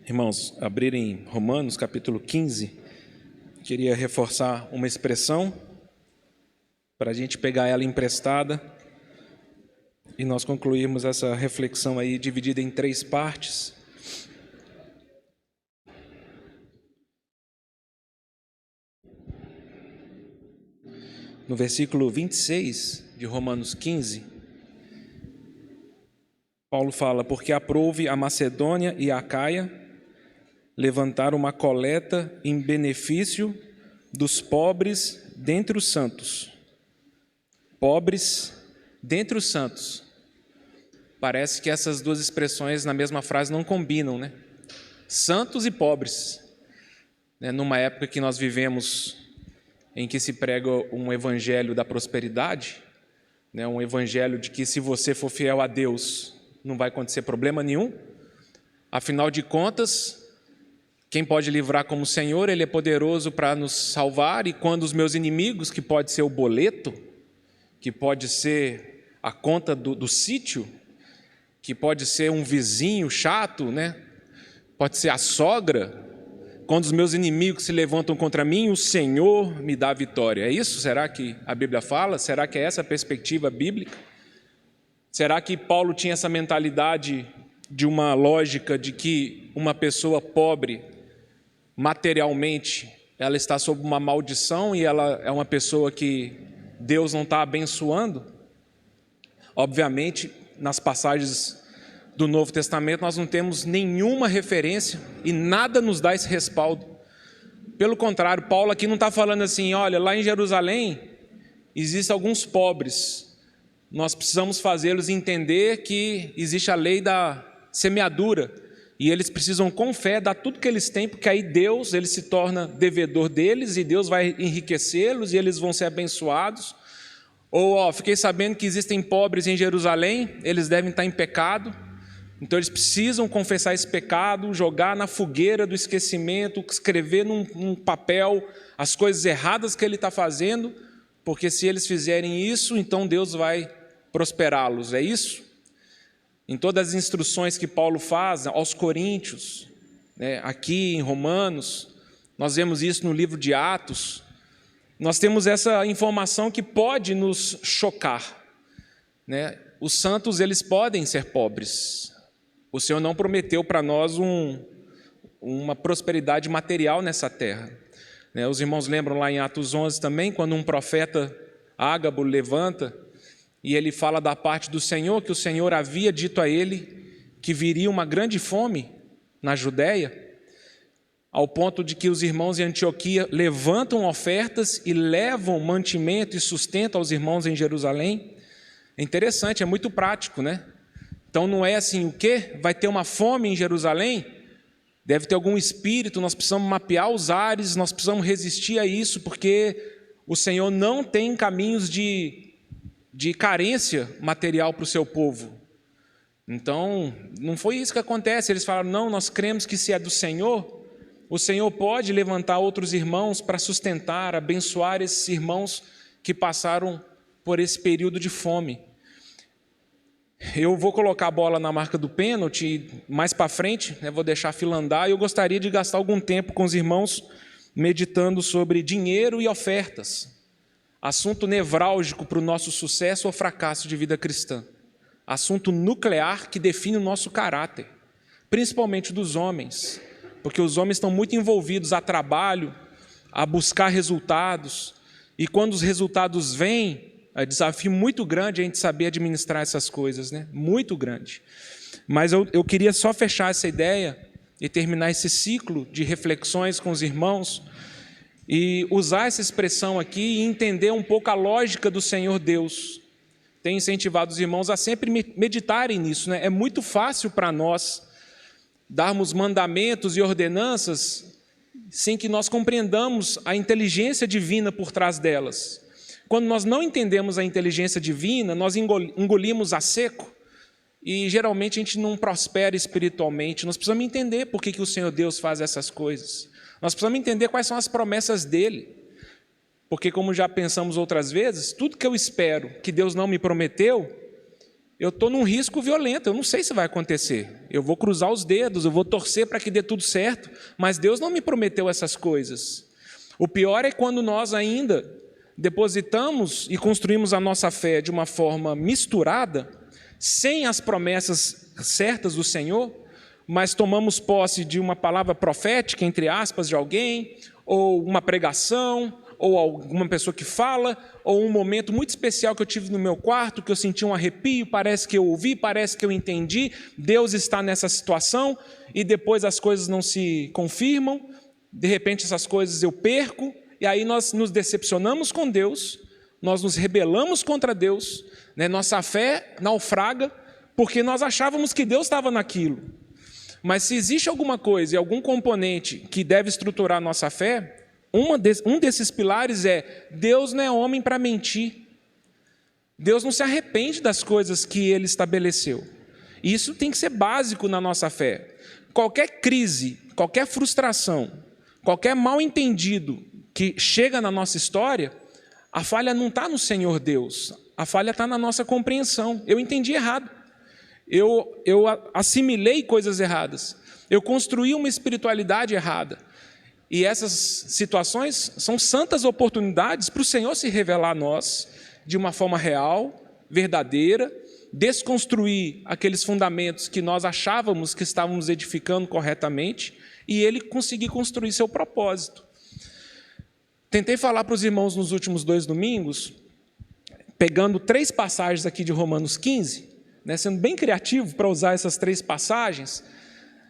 Irmãos, abrirem Romanos, capítulo 15, queria reforçar uma expressão para a gente pegar ela emprestada e nós concluirmos essa reflexão aí dividida em 3 partes. No versículo 26 de Romanos 15, Paulo fala: porque aprouve a Macedônia e a Acaia levantar uma coleta em benefício dos pobres dentre os santos. Pobres dentre os santos. Parece que essas duas expressões na mesma frase não combinam, né? Santos e pobres. Numa época que nós vivemos em que se prega um evangelho da prosperidade, um evangelho de que se você for fiel a Deus, não vai acontecer problema nenhum. Afinal de contas, quem pode livrar como Senhor, Ele é poderoso para nos salvar, e quando os meus inimigos, que pode ser o boleto, que pode ser a conta do sítio, que pode ser um vizinho chato, pode ser a sogra, quando os meus inimigos se levantam contra mim, o Senhor me dá a vitória. É isso? Será que a Bíblia fala? Será que é essa a perspectiva bíblica? Será que Paulo tinha essa mentalidade de uma lógica de que uma pessoa pobre, materialmente, ela está sob uma maldição e ela é uma pessoa que Deus não está abençoando? Obviamente, nas passagens do Novo Testamento, nós não temos nenhuma referência e nada nos dá esse respaldo. Pelo contrário, Paulo aqui não está falando assim: olha, lá em Jerusalém existem alguns pobres, nós precisamos fazê-los entender que existe a lei da semeadura, e eles precisam com fé dar tudo que eles têm, porque aí Deus, ele se torna devedor deles, e Deus vai enriquecê-los, e eles vão ser abençoados. Ou, fiquei sabendo que existem pobres em Jerusalém, eles devem estar em pecado, então eles precisam confessar esse pecado, jogar na fogueira do esquecimento, escrever num papel as coisas erradas que ele está fazendo, porque se eles fizerem isso, então Deus vai prosperá-los. É isso? Em todas as instruções que Paulo faz aos Coríntios, aqui em Romanos, nós vemos isso no livro de Atos, nós temos essa informação que pode nos chocar. Os santos, eles podem ser pobres. O Senhor não prometeu para nós uma prosperidade material nessa terra. Os irmãos lembram lá em Atos 11 também, quando um profeta Ágabo levanta, e ele fala da parte do Senhor, que o Senhor havia dito a ele que viria uma grande fome na Judéia, ao ponto de que os irmãos em Antioquia levantam ofertas e levam mantimento e sustento aos irmãos em Jerusalém. É interessante, é muito prático, Então não é assim, o quê? Vai ter uma fome em Jerusalém? Deve ter algum espírito, nós precisamos mapear os ares, nós precisamos resistir a isso, porque o Senhor não tem caminhos de carência material para o seu povo. Então, não foi isso que acontece. Eles falaram: não, nós cremos que se é do Senhor, o Senhor pode levantar outros irmãos para sustentar, abençoar esses irmãos que passaram por esse período de fome. Eu vou colocar a bola na marca do pênalti mais para frente, vou deixar a fila andar, e eu gostaria de gastar algum tempo com os irmãos meditando sobre dinheiro e ofertas. Assunto nevrálgico para o nosso sucesso ou fracasso de vida cristã. Assunto nuclear que define o nosso caráter, principalmente dos homens, porque os homens estão muito envolvidos a trabalho, a buscar resultados, e quando os resultados vêm, é desafio muito grande a gente saber administrar essas coisas, Muito grande. Mas eu queria só fechar essa ideia e terminar esse ciclo de reflexões com os irmãos, e usar essa expressão aqui e entender um pouco a lógica do Senhor Deus. Tenho incentivado os irmãos a sempre meditarem nisso. É muito fácil para nós darmos mandamentos e ordenanças sem que nós compreendamos a inteligência divina por trás delas. Quando nós não entendemos a inteligência divina, nós engolimos a seco e geralmente a gente não prospera espiritualmente. Nós precisamos entender por que o Senhor Deus faz essas coisas. Nós precisamos entender quais são as promessas dele, porque, como já pensamos outras vezes, tudo que eu espero que Deus não me prometeu, eu estou num risco violento, eu não sei se vai acontecer. Eu vou cruzar os dedos, eu vou torcer para que dê tudo certo, mas Deus não me prometeu essas coisas. O pior é quando nós ainda depositamos e construímos a nossa fé de uma forma misturada, sem as promessas certas do Senhor, mas tomamos posse de uma palavra profética, entre aspas, de alguém, ou uma pregação, ou alguma pessoa que fala, ou um momento muito especial que eu tive no meu quarto, que eu senti um arrepio, parece que eu ouvi, parece que eu entendi, Deus está nessa situação, e depois as coisas não se confirmam, de repente essas coisas eu perco, e aí nós nos decepcionamos com Deus, nós nos rebelamos contra Deus, né? Nossa fé naufraga, porque nós achávamos que Deus estava naquilo. Mas se existe alguma coisa e algum componente que deve estruturar a nossa fé, um desses pilares é: Deus não é homem para mentir. Deus não se arrepende das coisas que Ele estabeleceu. Isso tem que ser básico na nossa fé. Qualquer crise, qualquer frustração, qualquer mal-entendido que chega na nossa história, a falha não está no Senhor Deus, a falha está na nossa compreensão. Eu entendi errado. Eu assimilei coisas erradas. Eu construí uma espiritualidade errada. E essas situações são santas oportunidades para o Senhor se revelar a nós de uma forma real, verdadeira, desconstruir aqueles fundamentos que nós achávamos que estávamos edificando corretamente e Ele conseguir construir seu propósito. Tentei falar para os irmãos nos últimos 2 domingos, pegando 3 passagens aqui de Romanos 15, né, sendo bem criativo para usar essas 3 passagens,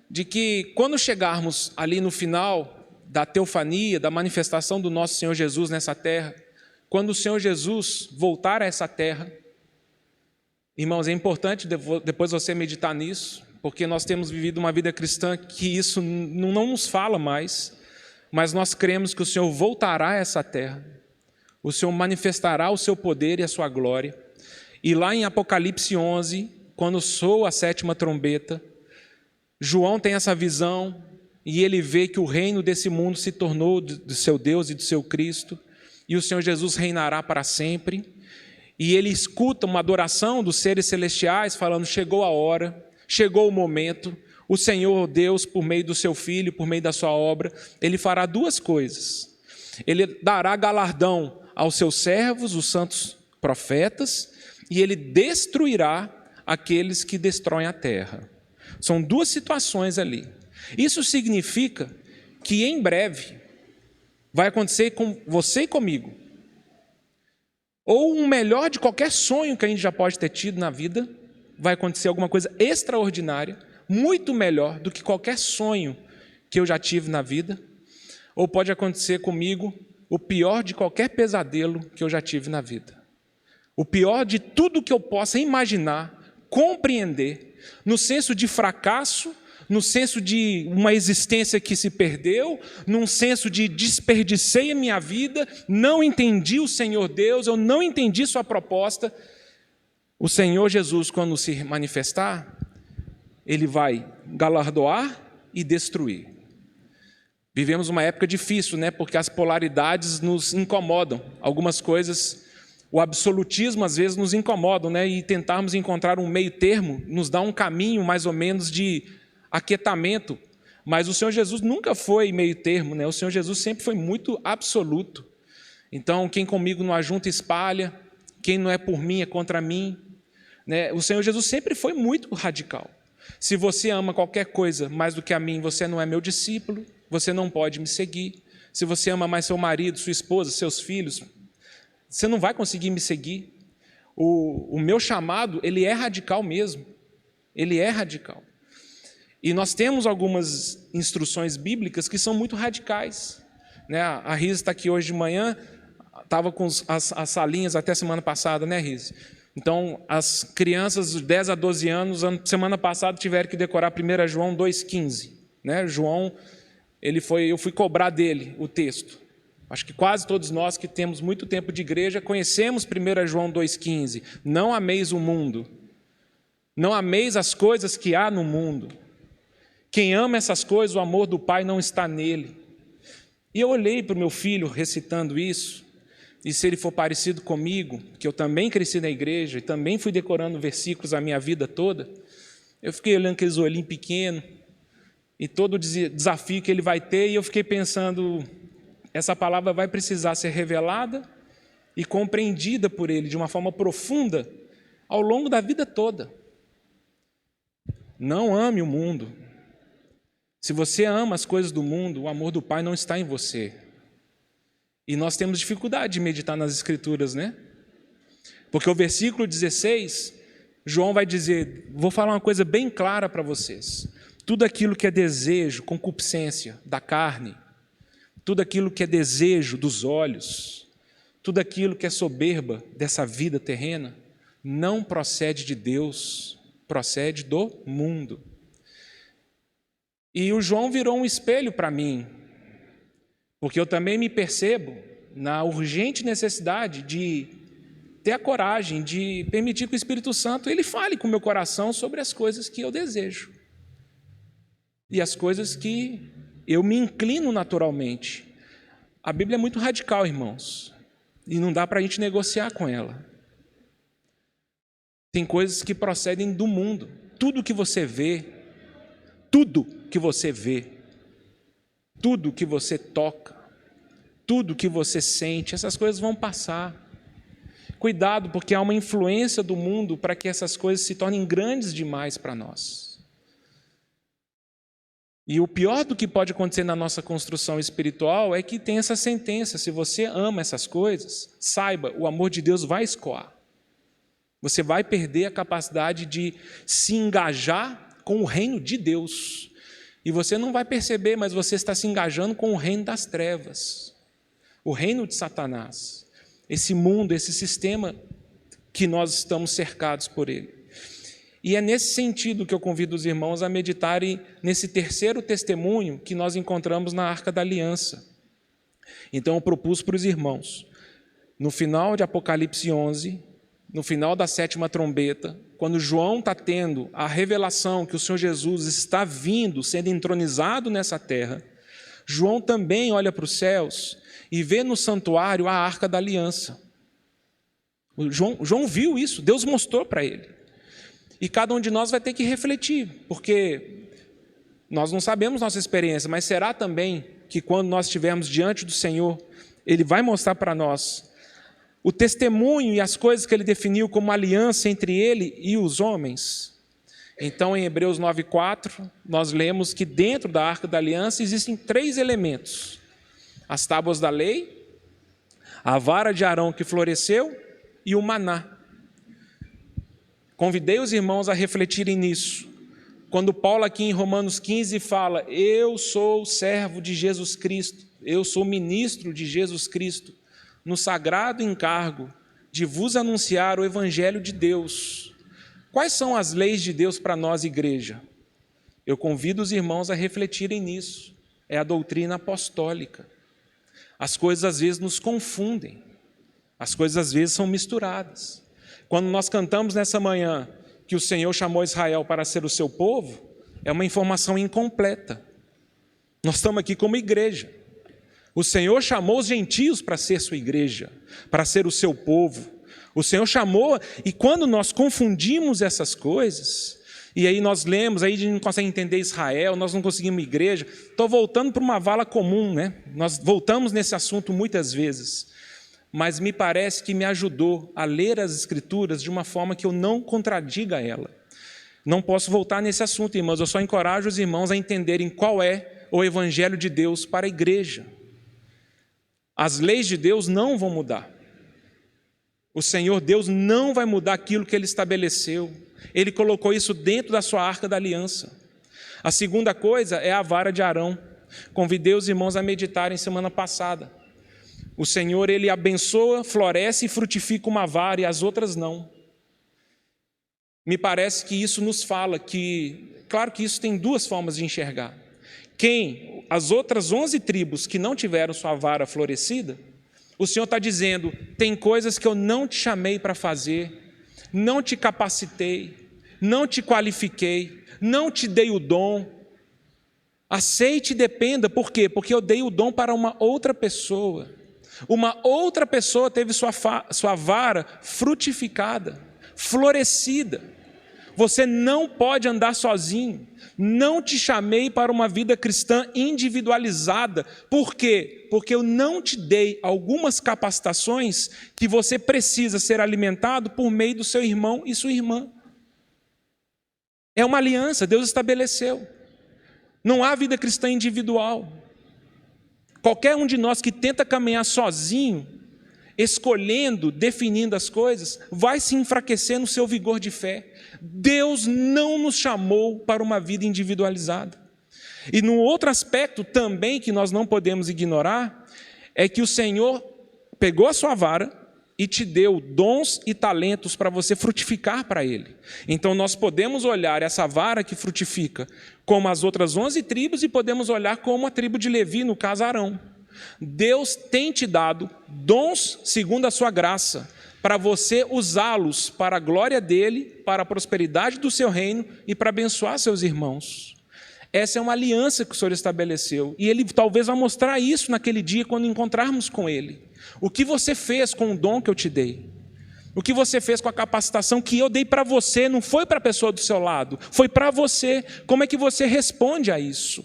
de que quando chegarmos ali no final da teofania, da manifestação do nosso Senhor Jesus nessa terra, quando o Senhor Jesus voltar a essa terra, irmãos, é importante depois você meditar nisso, porque nós temos vivido uma vida cristã que isso não nos fala mais, mas nós cremos que o Senhor voltará a essa terra, o Senhor manifestará o seu poder e a sua glória, e lá em Apocalipse 11, quando soa a 7ª trombeta, João tem essa visão, e ele vê que o reino desse mundo se tornou do seu Deus e do seu Cristo, e o Senhor Jesus reinará para sempre, e ele escuta uma adoração dos seres celestiais, falando: chegou a hora, chegou o momento, o Senhor Deus, por meio do seu Filho, por meio da sua obra, Ele fará 2 coisas. Ele dará galardão aos seus servos, os santos profetas, e Ele destruirá aqueles que destroem a terra. São 2 situações ali. Isso significa que em breve vai acontecer com você e comigo, ou o melhor de qualquer sonho que a gente já pode ter tido na vida, vai acontecer alguma coisa extraordinária, muito melhor do que qualquer sonho que eu já tive na vida, ou pode acontecer comigo o pior de qualquer pesadelo que eu já tive na vida. O pior de tudo que eu possa imaginar, compreender, no senso de fracasso, no senso de uma existência que se perdeu, num senso de desperdicei a minha vida, não entendi o Senhor Deus, eu não entendi sua proposta. O Senhor Jesus, quando se manifestar, Ele vai galardoar e destruir. Vivemos uma época difícil, né? Porque as polaridades nos incomodam. Algumas coisas, o absolutismo às vezes nos incomodam, né? E tentarmos encontrar um meio termo nos dá um caminho mais ou menos de aquietamento. Mas o Senhor Jesus nunca foi meio termo, né? O Senhor Jesus sempre foi muito absoluto. Então, quem comigo não ajunta espalha, quem não é por mim é contra mim, né? O Senhor Jesus sempre foi muito radical. Se você ama qualquer coisa mais do que a mim, você não é meu discípulo, você não pode me seguir. Se você ama mais seu marido, sua esposa, seus filhos, você não vai conseguir me seguir. O meu chamado, ele é radical mesmo. Ele é radical. E nós temos algumas instruções bíblicas que são muito radicais, né? A Riz está aqui hoje de manhã, estava com as salinhas até semana passada, né, Riz? Então, as crianças de 10 a 12 anos, semana passada, tiveram que decorar 1 João 2,15. Né? João, eu fui cobrar dele o texto. Acho que quase todos nós que temos muito tempo de igreja conhecemos 1 João 2,15. Não ameis o mundo. Não ameis as coisas que há no mundo. Quem ama essas coisas, o amor do Pai não está nele. E eu olhei para o meu filho recitando isso, e se ele for parecido comigo, que eu também cresci na igreja e também fui decorando versículos a minha vida toda, eu fiquei olhando aqueles olhinhos pequenos e todo o desafio que ele vai ter, e eu fiquei pensando, essa palavra vai precisar ser revelada e compreendida por ele de uma forma profunda ao longo da vida toda. Não ame o mundo. Se você ama as coisas do mundo, o amor do Pai não está em você. E nós temos dificuldade de meditar nas Escrituras, né? Porque o versículo 16, João vai dizer, vou falar uma coisa bem clara para vocês. Tudo aquilo que é desejo, concupiscência da carne, tudo aquilo que é desejo dos olhos, tudo aquilo que é soberba dessa vida terrena, não procede de Deus, procede do mundo. E o João virou um espelho para mim, porque eu também me percebo na urgente necessidade de ter a coragem de permitir que o Espírito Santo ele fale com o meu coração sobre as coisas que eu desejo e as coisas que eu me inclino naturalmente. A Bíblia é muito radical, irmãos, e não dá para a gente negociar com ela. Tem coisas que procedem do mundo. Tudo que você vê, tudo que você vê, tudo que você toca, tudo que você sente, essas coisas vão passar. Cuidado, porque há uma influência do mundo para que essas coisas se tornem grandes demais para nós. E o pior do que pode acontecer na nossa construção espiritual é que tem essa sentença: se você ama essas coisas, saiba, o amor de Deus vai escoar. Você vai perder a capacidade de se engajar com o reino de Deus. E você não vai perceber, mas você está se engajando com o reino das trevas, o reino de Satanás, esse mundo, esse sistema que nós estamos cercados por ele. E é nesse sentido que eu convido os irmãos a meditarem nesse terceiro testemunho que nós encontramos na Arca da Aliança. Então eu propus para os irmãos, no final de Apocalipse 11, no final da 7ª trombeta, quando João está tendo a revelação que o Senhor Jesus está vindo, sendo entronizado nessa terra, João também olha para os céus e vê no santuário a Arca da Aliança. João viu isso, Deus mostrou para ele. E cada um de nós vai ter que refletir, porque nós não sabemos nossa experiência, mas será também que quando nós estivermos diante do Senhor, Ele vai mostrar para nós o testemunho e as coisas que Ele definiu como aliança entre Ele e os homens. Então, em Hebreus 9:4, nós lemos que dentro da Arca da Aliança existem 3 elementos: as tábuas da lei, a vara de Arão que floresceu e o maná. Convidei os irmãos a refletirem nisso. Quando Paulo aqui em Romanos 15 fala, eu sou servo de Jesus Cristo, eu sou ministro de Jesus Cristo, no sagrado encargo de vos anunciar o Evangelho de Deus. Quais são as leis de Deus para nós, igreja? Eu convido os irmãos a refletirem nisso. É a doutrina apostólica. As coisas às vezes nos confundem. As coisas às vezes são misturadas. Quando nós cantamos nessa manhã que o Senhor chamou Israel para ser o seu povo, é uma informação incompleta. Nós estamos aqui como igreja. O Senhor chamou os gentios para ser sua igreja, para ser o seu povo. O Senhor chamou, e quando nós confundimos essas coisas, e aí nós lemos, aí a gente não consegue entender Israel, nós não conseguimos igreja, estou voltando para uma vala comum, né? Nós voltamos nesse assunto muitas vezes, mas me parece que me ajudou a ler as Escrituras de uma forma que eu não contradiga ela. Não posso voltar nesse assunto, irmãos, eu só encorajo os irmãos a entenderem qual é o Evangelho de Deus para a igreja. As leis de Deus não vão mudar. O Senhor Deus não vai mudar aquilo que Ele estabeleceu. Ele colocou isso dentro da sua Arca da Aliança. A segunda coisa é a vara de Arão. Convidei os irmãos a meditarem semana passada. O Senhor, Ele abençoa, floresce e frutifica uma vara e as outras não. Me parece que isso nos fala que, claro que isso tem 2 formas de enxergar. As outras 11 tribos que não tiveram sua vara florescida, o Senhor está dizendo, tem coisas que eu não te chamei para fazer, não te capacitei, não te qualifiquei, não te dei o dom. Aceite e dependa, por quê? Porque eu dei o dom para uma outra pessoa. Uma outra pessoa teve sua vara frutificada, florescida. Você não pode andar sozinho. Não te chamei para uma vida cristã individualizada. Por quê? Porque eu não te dei algumas capacitações que você precisa ser alimentado por meio do seu irmão e sua irmã. É uma aliança, Deus estabeleceu. Não há vida cristã individual. Qualquer um de nós que tenta caminhar sozinho, escolhendo, definindo as coisas, vai se enfraquecer no seu vigor de fé. Deus não nos chamou para uma vida individualizada. E num outro aspecto também que nós não podemos ignorar, é que o Senhor pegou a sua vara e te deu dons e talentos para você frutificar para Ele. Então nós podemos olhar essa vara que frutifica como as outras 11 tribos e podemos olhar como a tribo de Levi, no caso Arão. Deus tem te dado dons segundo a sua graça, para você usá-los para a glória dEle, para a prosperidade do seu reino e para abençoar seus irmãos. Essa é uma aliança que o Senhor estabeleceu, e Ele talvez vai mostrar isso naquele dia quando encontrarmos com Ele. O que você fez com o dom que eu te dei? O que você fez com a capacitação que eu dei para você? Não foi para a pessoa do seu lado, foi para você. Como é que você responde a isso?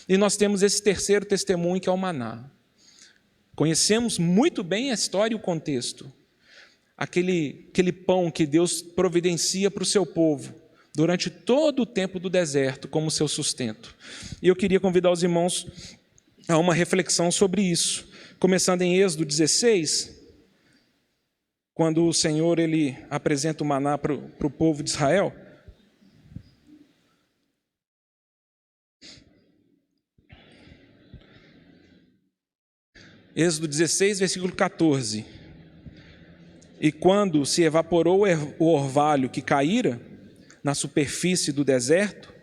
E nós temos esse terceiro testemunho, que é o maná. Conhecemos muito bem a história e o contexto. Aquele pão que Deus providencia para o seu povo durante todo o tempo do deserto como seu sustento. E eu queria convidar os irmãos a uma reflexão sobre isso, começando em Êxodo 16, quando o Senhor ele apresenta o maná para o povo de Israel. Êxodo 16, versículo 14. E quando se evaporou o orvalho que caíra na superfície do deserto,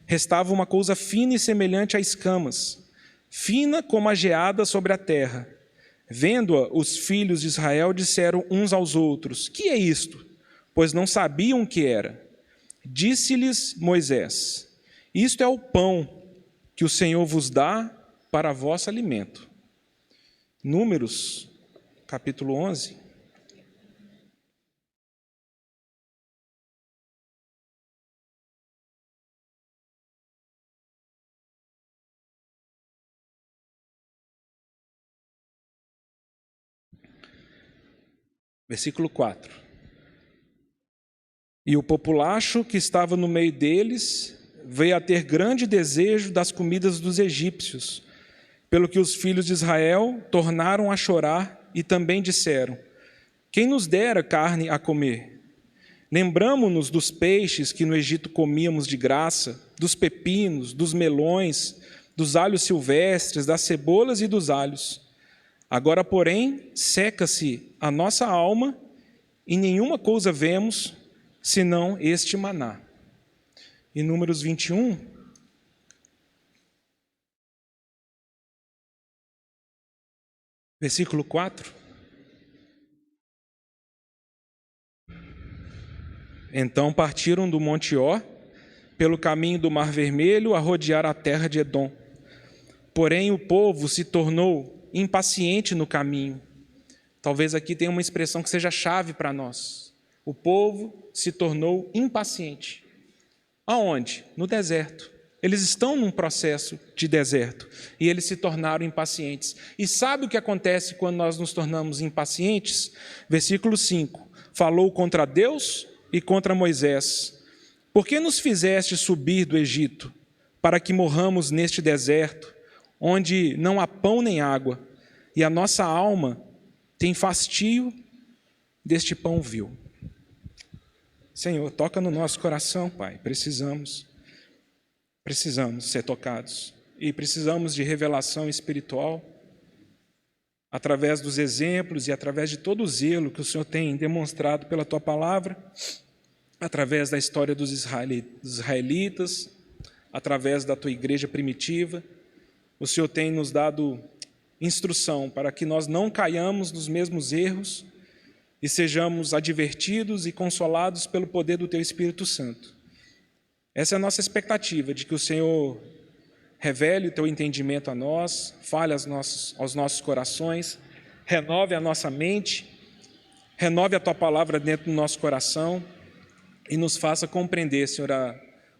restava uma coisa fina e semelhante a escamas, fina como a geada sobre a terra. Vendo-a, os filhos de Israel disseram uns aos outros: que é isto? Pois não sabiam o que era. Disse-lhes Moisés: isto é o pão que o Senhor vos dá para vosso alimento. Números, capítulo 11. Versículo 4. E o populacho que estava no meio deles veio a ter grande desejo das comidas dos egípcios, pelo que os filhos de Israel tornaram a chorar e também disseram: quem nos dera carne a comer? Lembramo-nos dos peixes que no Egito comíamos de graça, dos pepinos, dos melões, dos alhos silvestres, das cebolas e dos alhos. Agora, porém, seca-se a nossa alma e nenhuma coisa vemos, senão este maná. Em Números 21, versículo 4. Então partiram do Monte Ó, pelo caminho do Mar Vermelho, a rodear a terra de Edom. Porém, o povo se tornou impaciente no caminho. Talvez aqui tenha uma expressão que seja chave para nós. O povo se tornou impaciente. Aonde? No deserto. Eles estão num processo de deserto e eles se tornaram impacientes. E sabe o que acontece quando nós nos tornamos impacientes? Versículo 5. Falou contra Deus e contra Moisés: por que nos fizeste subir do Egito, para que morramos neste deserto, onde não há pão nem água, e a nossa alma tem fastio deste pão vil? Senhor, toca no nosso coração, Pai. Precisamos ser tocados. E precisamos de revelação espiritual, através dos exemplos e através de todo o zelo que o Senhor tem demonstrado pela Tua palavra, através da história dos israelitas, através da Tua igreja primitiva. O Senhor tem nos dado instrução para que nós não caiamos nos mesmos erros e sejamos advertidos e consolados pelo poder do Teu Espírito Santo. Essa é a nossa expectativa, de que o Senhor revele o Teu entendimento a nós, fale aos nossos corações, renove a nossa mente, renove a Tua palavra dentro do nosso coração e nos faça compreender, Senhor,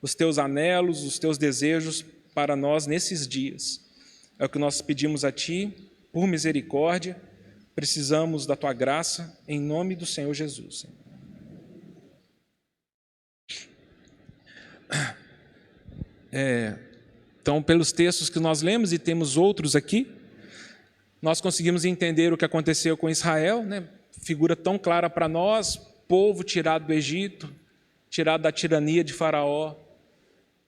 os Teus anelos, os Teus desejos para nós nesses dias. É o que nós pedimos a Ti, por misericórdia, precisamos da Tua graça, em nome do Senhor Jesus. Então, pelos textos que nós lemos, e temos outros aqui, nós conseguimos entender o que aconteceu com Israel, né? Figura tão clara para nós, povo tirado do Egito, tirado da tirania de Faraó,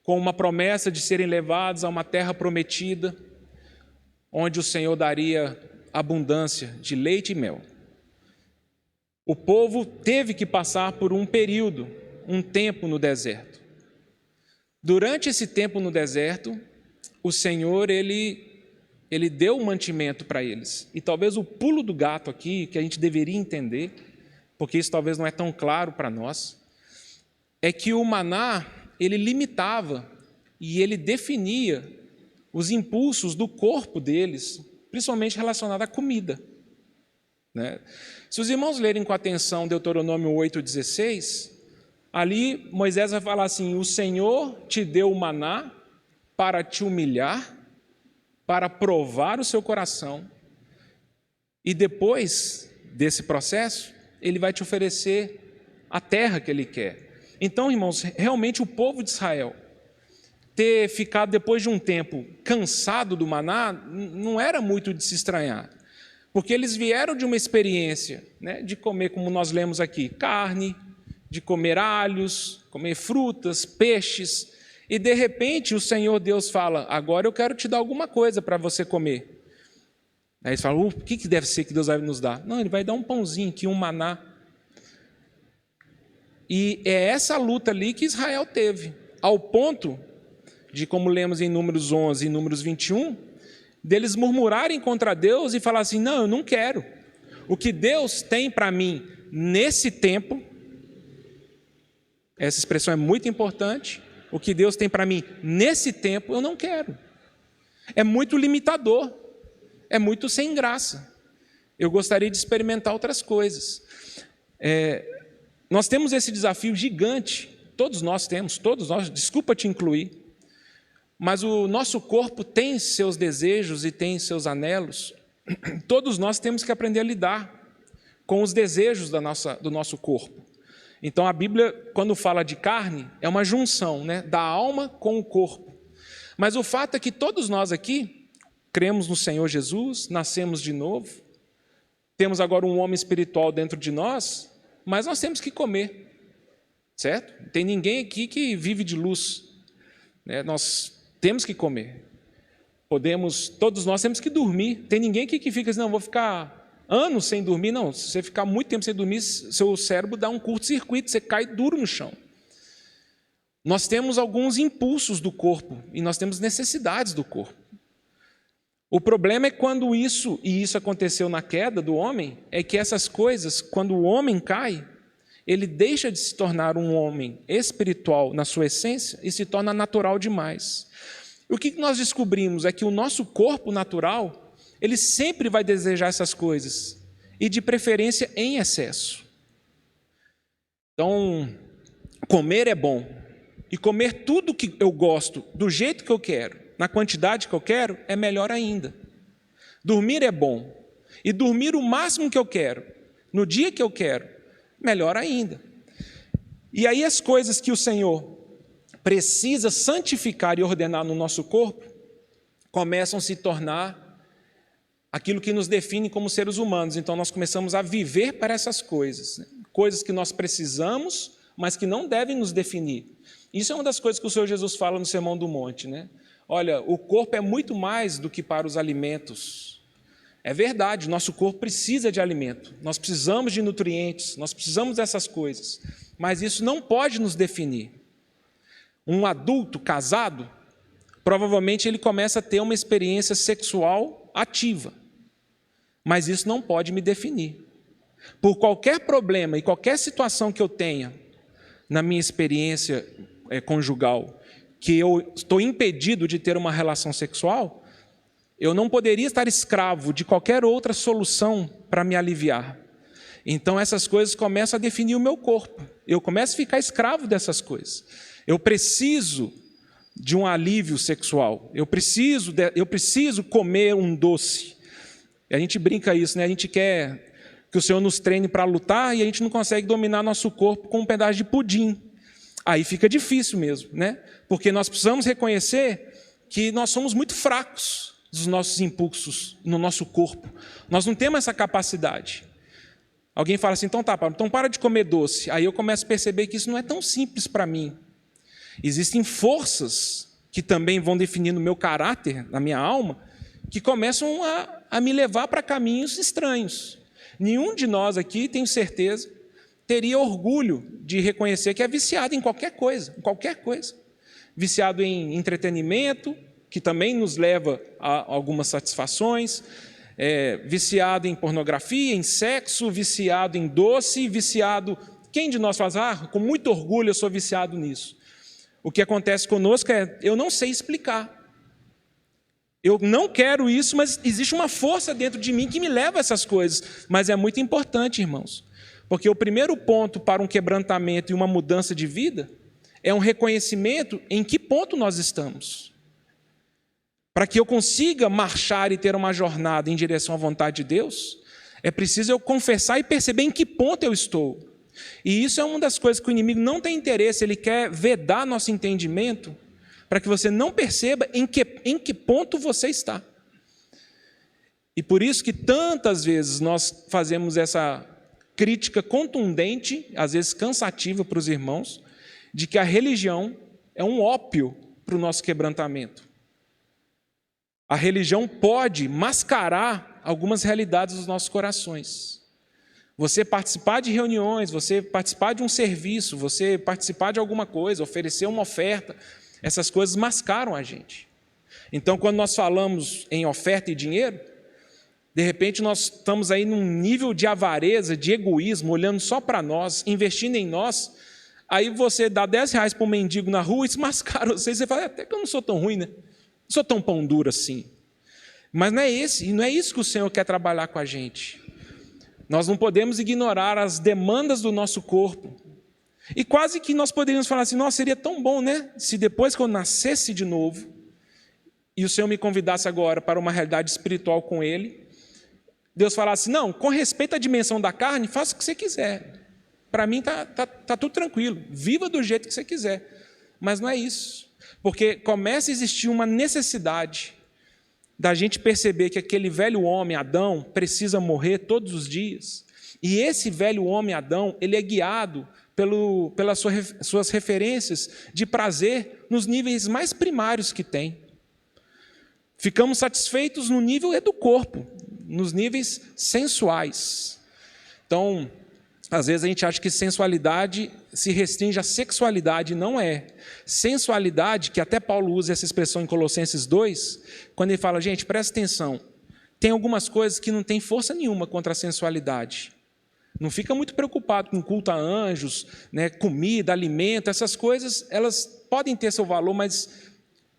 com uma promessa de serem levados a uma terra prometida, onde o Senhor daria abundância de leite e mel. O povo teve que passar por um período, um tempo no deserto. Durante esse tempo no deserto, o Senhor, ele deu um mantimento para eles. E talvez o pulo do gato aqui, que a gente deveria entender, porque isso talvez não é tão claro para nós, é que o maná, ele limitava e ele definia os impulsos do corpo deles, principalmente relacionado à comida, né? Se os irmãos lerem com atenção Deuteronômio 8,16, ali Moisés vai falar assim: o Senhor te deu o maná para te humilhar, para provar o seu coração, e depois desse processo, ele vai te oferecer a terra que ele quer. Então, irmãos, realmente o povo de Israel ter ficado depois de um tempo cansado do maná não era muito de se estranhar, porque eles vieram de uma experiência, né, de comer, como nós lemos aqui, carne, de comer alhos, comer frutas, peixes, e de repente o Senhor Deus fala: agora eu quero te dar alguma coisa para você comer. Aí eles falam: o que deve ser que Deus vai nos dar? Não, Ele vai dar um pãozinho aqui, um maná. E é essa luta ali que Israel teve, ao ponto de, como lemos em Números 11 e Números 21, deles murmurarem contra Deus e falar assim: não, eu não quero. O que Deus tem para mim nesse tempo, essa expressão é muito importante, o que Deus tem para mim nesse tempo, eu não quero. É muito limitador, é muito sem graça. Eu gostaria de experimentar outras coisas. Nós temos esse desafio gigante, todos nós temos, desculpa te incluir, mas o nosso corpo tem seus desejos e tem seus anelos. Todos nós temos que aprender a lidar com os desejos do nosso corpo. Então a Bíblia, quando fala de carne, é uma junção, né, da alma com o corpo. Mas o fato é que todos nós aqui cremos no Senhor Jesus, nascemos de novo, temos agora um homem espiritual dentro de nós, mas nós temos que comer, certo? Não tem ninguém aqui que vive de luz, né? Nós temos que comer. Todos nós temos que dormir. Tem ninguém aqui que fica assim: não, vou ficar anos sem dormir. Não, se você ficar muito tempo sem dormir, seu cérebro dá um curto-circuito, você cai duro no chão. Nós temos alguns impulsos do corpo e nós temos necessidades do corpo. O problema é quando isso aconteceu na queda do homem, é que essas coisas, quando o homem cai, ele deixa de se tornar um homem espiritual na sua essência e se torna natural demais. O que nós descobrimos é que o nosso corpo natural, ele sempre vai desejar essas coisas, e de preferência em excesso. Então, comer é bom, e comer tudo que eu gosto, do jeito que eu quero, na quantidade que eu quero, é melhor ainda. Dormir é bom, e dormir o máximo que eu quero, no dia que eu quero, melhor ainda. E aí as coisas que o Senhor precisa santificar e ordenar no nosso corpo, começam a se tornar aquilo que nos define como seres humanos. Então nós começamos a viver para essas coisas, né? Coisas que nós precisamos, mas que não devem nos definir. Isso é uma das coisas que o Senhor Jesus fala no Sermão do Monte, né? Olha, o corpo é muito mais do que para os alimentos. É verdade, nosso corpo precisa de alimento, nós precisamos de nutrientes, nós precisamos dessas coisas, mas isso não pode nos definir. Um adulto casado, provavelmente ele começa a ter uma experiência sexual ativa, mas isso não pode me definir. Por qualquer problema e qualquer situação que eu tenha na minha experiência conjugal, que eu estou impedido de ter uma relação sexual, Eu não poderia estar escravo de qualquer outra solução para me aliviar. Então essas coisas começam a definir o meu corpo. Eu começo a ficar escravo dessas coisas. Eu preciso de um alívio sexual. Eu preciso comer um doce. E a gente brinca isso, né? A gente quer que o Senhor nos treine para lutar e a gente não consegue dominar nosso corpo com um pedaço de pudim. Aí fica difícil mesmo, né? Porque nós precisamos reconhecer que nós somos muito fracos dos nossos impulsos no nosso corpo. Nós não temos essa capacidade. Alguém fala assim, então tá, Paulo, então para de comer doce. Aí eu começo a perceber que isso não é tão simples para mim. Existem forças que também vão definindo o meu caráter, na minha alma, que começam a me levar para caminhos estranhos. Nenhum de nós aqui, tenho certeza, teria orgulho de reconhecer que é viciado em qualquer coisa. Viciado em entretenimento, que também nos leva a algumas satisfações, viciado em pornografia, em sexo, viciado em doce, viciado... Quem de nós fala, com muito orgulho eu sou viciado nisso? O que acontece conosco é, eu não sei explicar. Eu não quero isso, mas existe uma força dentro de mim que me leva a essas coisas. Mas é muito importante, irmãos, porque o primeiro ponto para um quebrantamento e uma mudança de vida é um reconhecimento em que ponto nós estamos. Para que eu consiga marchar e ter uma jornada em direção à vontade de Deus, é preciso eu confessar e perceber em que ponto eu estou. E isso é uma das coisas que o inimigo não tem interesse, ele quer vedar nosso entendimento, para que você não perceba em que ponto você está. E por isso que tantas vezes nós fazemos essa crítica contundente, às vezes cansativa para os irmãos, de que a religião é um ópio para o nosso quebrantamento. A religião pode mascarar algumas realidades dos nossos corações. Você participar de reuniões, você participar de um serviço, você participar de alguma coisa, oferecer uma oferta, essas coisas mascaram a gente. Então, quando nós falamos em oferta e dinheiro, de repente nós estamos aí num nível de avareza, de egoísmo, olhando só para nós, investindo em nós, aí você dá R$10 para um mendigo na rua e se mascara você, e você fala, até que eu não sou tão ruim, né? Não sou tão pão duro assim. Mas não é isso que o Senhor quer trabalhar com a gente. Nós não podemos ignorar as demandas do nosso corpo. E quase que nós poderíamos falar assim, nossa, seria tão bom, né? Se depois que eu nascesse de novo, e o Senhor me convidasse agora para uma realidade espiritual com Ele, Deus falasse, não, com respeito à dimensão da carne, faça o que você quiser. Para mim tá tudo tranquilo, viva do jeito que você quiser. Mas não é isso. Porque começa a existir uma necessidade da gente perceber que aquele velho homem, Adão, precisa morrer todos os dias. E esse velho homem, Adão, ele é guiado pelas suas referências de prazer nos níveis mais primários que tem. Ficamos satisfeitos no nível do corpo, nos níveis sensuais. Então, às vezes a gente acha que sensualidade se restringe à sexualidade, não é. Sensualidade, que até Paulo usa essa expressão em Colossenses 2, quando ele fala, gente, presta atenção, tem algumas coisas que não tem força nenhuma contra a sensualidade. Não fica muito preocupado com culto a anjos, né, comida, alimento, essas coisas, elas podem ter seu valor, mas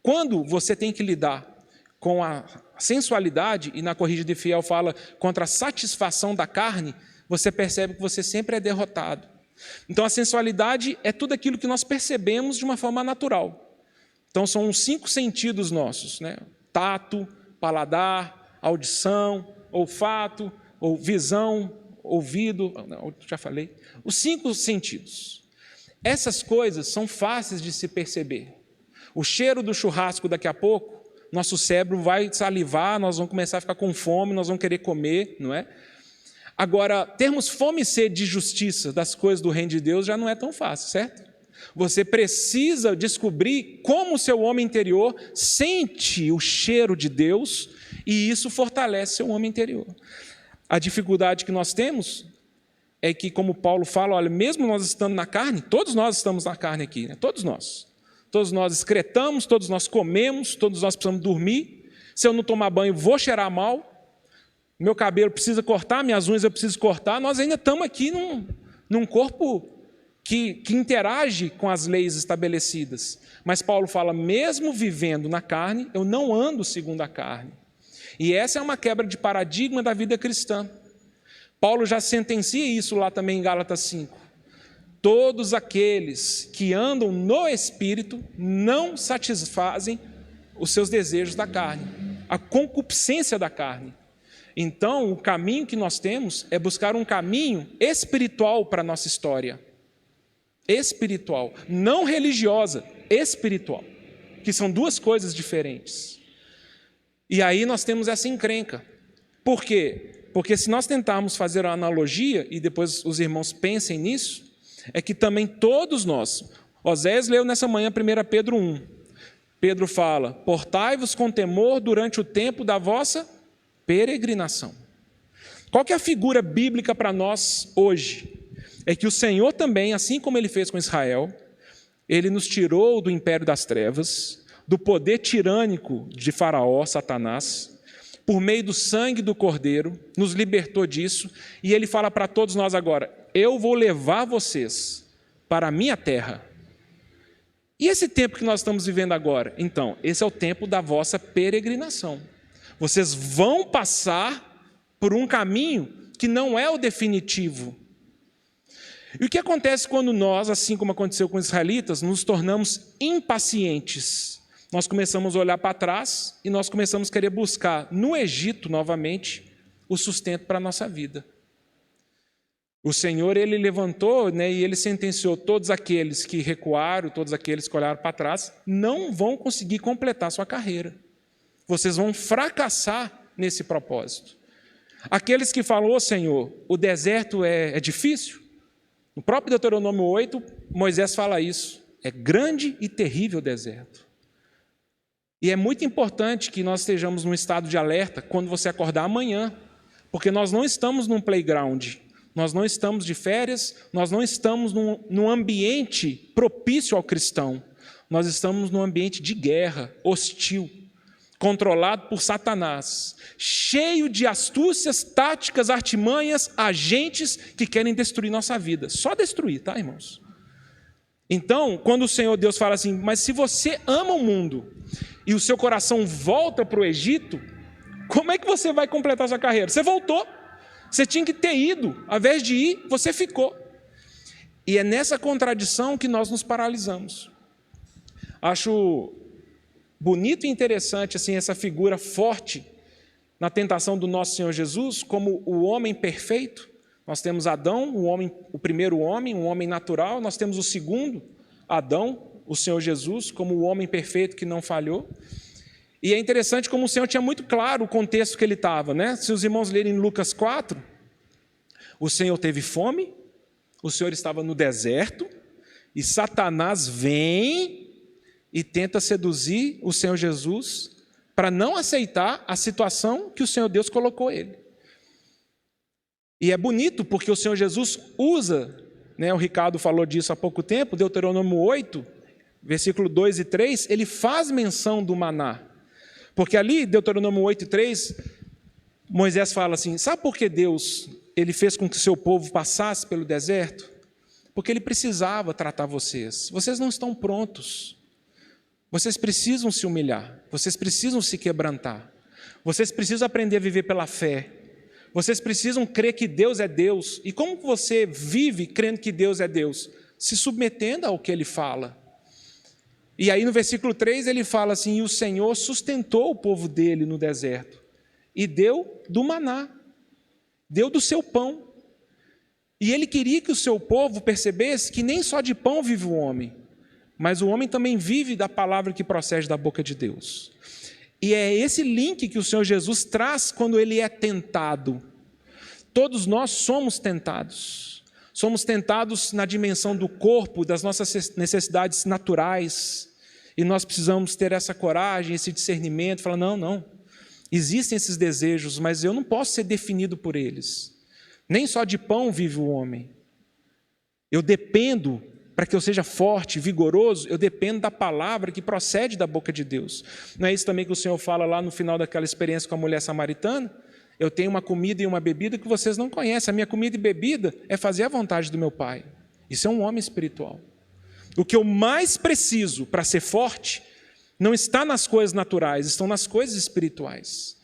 quando você tem que lidar com a sensualidade, e na Corrige de Fiel fala contra a satisfação da carne, você percebe que você sempre é derrotado. Então a sensualidade é tudo aquilo que nós percebemos de uma forma natural. Então são os 5 sentidos nossos, né? Tato, paladar, audição, olfato, visão, ouvido, já falei. Os 5 sentidos. Essas coisas são fáceis de se perceber. O cheiro do churrasco daqui a pouco, nosso cérebro vai salivar, nós vamos começar a ficar com fome, nós vamos querer comer, não é? Agora, termos fome e sede de justiça das coisas do reino de Deus já não é tão fácil, certo? Você precisa descobrir como o seu homem interior sente o cheiro de Deus e isso fortalece seu homem interior. A dificuldade que nós temos é que, como Paulo fala, olha, mesmo nós estando na carne, todos nós estamos na carne aqui, né? Todos nós excretamos, todos nós comemos, todos nós precisamos dormir. Se eu não tomar banho, vou cheirar mal. Meu cabelo precisa cortar, minhas unhas eu preciso cortar. Nós ainda estamos aqui num corpo que interage com as leis estabelecidas. Mas Paulo fala, mesmo vivendo na carne, eu não ando segundo a carne. E essa é uma quebra de paradigma da vida cristã. Paulo já sentencia isso lá também em Gálatas 5. Todos aqueles que andam no Espírito não satisfazem os seus desejos da carne, a concupiscência da carne. Então, o caminho que nós temos é buscar um caminho espiritual para a nossa história. Espiritual, não religiosa, espiritual, que são duas coisas diferentes. E aí nós temos essa encrenca. Por quê? Porque se nós tentarmos fazer uma analogia, e depois os irmãos pensem nisso, é que também todos nós, Oséias leu nessa manhã 1 Pedro 1, Pedro fala, portai-vos com temor durante o tempo da vossa peregrinação. Qual que é a figura bíblica para nós hoje? É que o Senhor também, assim como Ele fez com Israel, Ele nos tirou do império das trevas, do poder tirânico de Faraó, Satanás, por meio do sangue do Cordeiro, nos libertou disso, e Ele fala para todos nós agora, eu vou levar vocês para a minha terra. E esse tempo que nós estamos vivendo agora? Então, esse é o tempo da vossa peregrinação. Vocês vão passar por um caminho que não é o definitivo. E o que acontece quando nós, assim como aconteceu com os israelitas, nos tornamos impacientes? Nós começamos a olhar para trás e nós começamos a querer buscar no Egito, novamente, o sustento para a nossa vida. O Senhor, Ele levantou, e Ele sentenciou todos aqueles que recuaram, todos aqueles que olharam para trás, não vão conseguir completar sua carreira. Vocês vão fracassar nesse propósito. Aqueles que falam, Senhor, o deserto é difícil. No próprio Deuteronômio 8, Moisés fala isso. É grande e terrível o deserto. E é muito importante que nós estejamos num estado de alerta quando você acordar amanhã. Porque nós não estamos num playground. Nós não estamos de férias. Nós não estamos num ambiente propício ao cristão. Nós estamos num ambiente de guerra, hostil, controlado por Satanás, cheio de astúcias, táticas, artimanhas, agentes que querem destruir nossa vida. Só destruir, tá, irmãos? Então, quando o Senhor Deus fala assim, mas se você ama o mundo e o seu coração volta para o Egito, como é que você vai completar sua carreira? Você voltou. Você tinha que ter ido. Ao invés de ir, você ficou. E é nessa contradição que nós nos paralisamos. Acho bonito e interessante assim, essa figura forte na tentação do nosso Senhor Jesus, como o homem perfeito. Nós temos Adão, o primeiro homem, um homem natural. Nós temos o segundo, Adão, o Senhor Jesus, como o homem perfeito que não falhou. E é interessante como o Senhor tinha muito claro o contexto que ele estava, né? Se os irmãos lerem Lucas 4, o Senhor teve fome, o Senhor estava no deserto, e Satanás vem e tenta seduzir o Senhor Jesus para não aceitar a situação que o Senhor Deus colocou ele. E é bonito porque o Senhor Jesus usa, o Ricardo falou disso há pouco tempo, Deuteronômio 8, versículo 2 e 3, ele faz menção do maná. Porque ali, Deuteronômio 8 e 3, Moisés fala assim, sabe por que Deus ele fez com que o seu povo passasse pelo deserto? Porque ele precisava tratar vocês. Vocês não estão prontos. Vocês precisam se humilhar. Vocês precisam se quebrantar. Vocês precisam aprender a viver pela fé. Vocês precisam crer que Deus é Deus. E como você vive crendo que Deus é Deus? Se submetendo ao que Ele fala. E aí no versículo 3 ele fala assim, e o Senhor sustentou o povo dele no deserto. E deu do maná. Deu do seu pão. E Ele queria que o seu povo percebesse que nem só de pão vive o homem, mas o homem também vive da palavra que procede da boca de Deus. E é esse link que o Senhor Jesus traz quando Ele é tentado. Todos nós somos tentados. Somos tentados na dimensão do corpo, das nossas necessidades naturais. E nós precisamos ter essa coragem, esse discernimento, falar, não. Existem esses desejos, mas eu não posso ser definido por eles. Nem só de pão vive o homem. Eu dependo, para que eu seja forte, vigoroso, eu dependo da palavra que procede da boca de Deus. Não é isso também que o Senhor fala lá no final daquela experiência com a mulher samaritana? Eu tenho uma comida e uma bebida que vocês não conhecem. A minha comida e bebida é fazer a vontade do meu Pai. Isso é um homem espiritual. O que eu mais preciso para ser forte não está nas coisas naturais, estão nas coisas espirituais.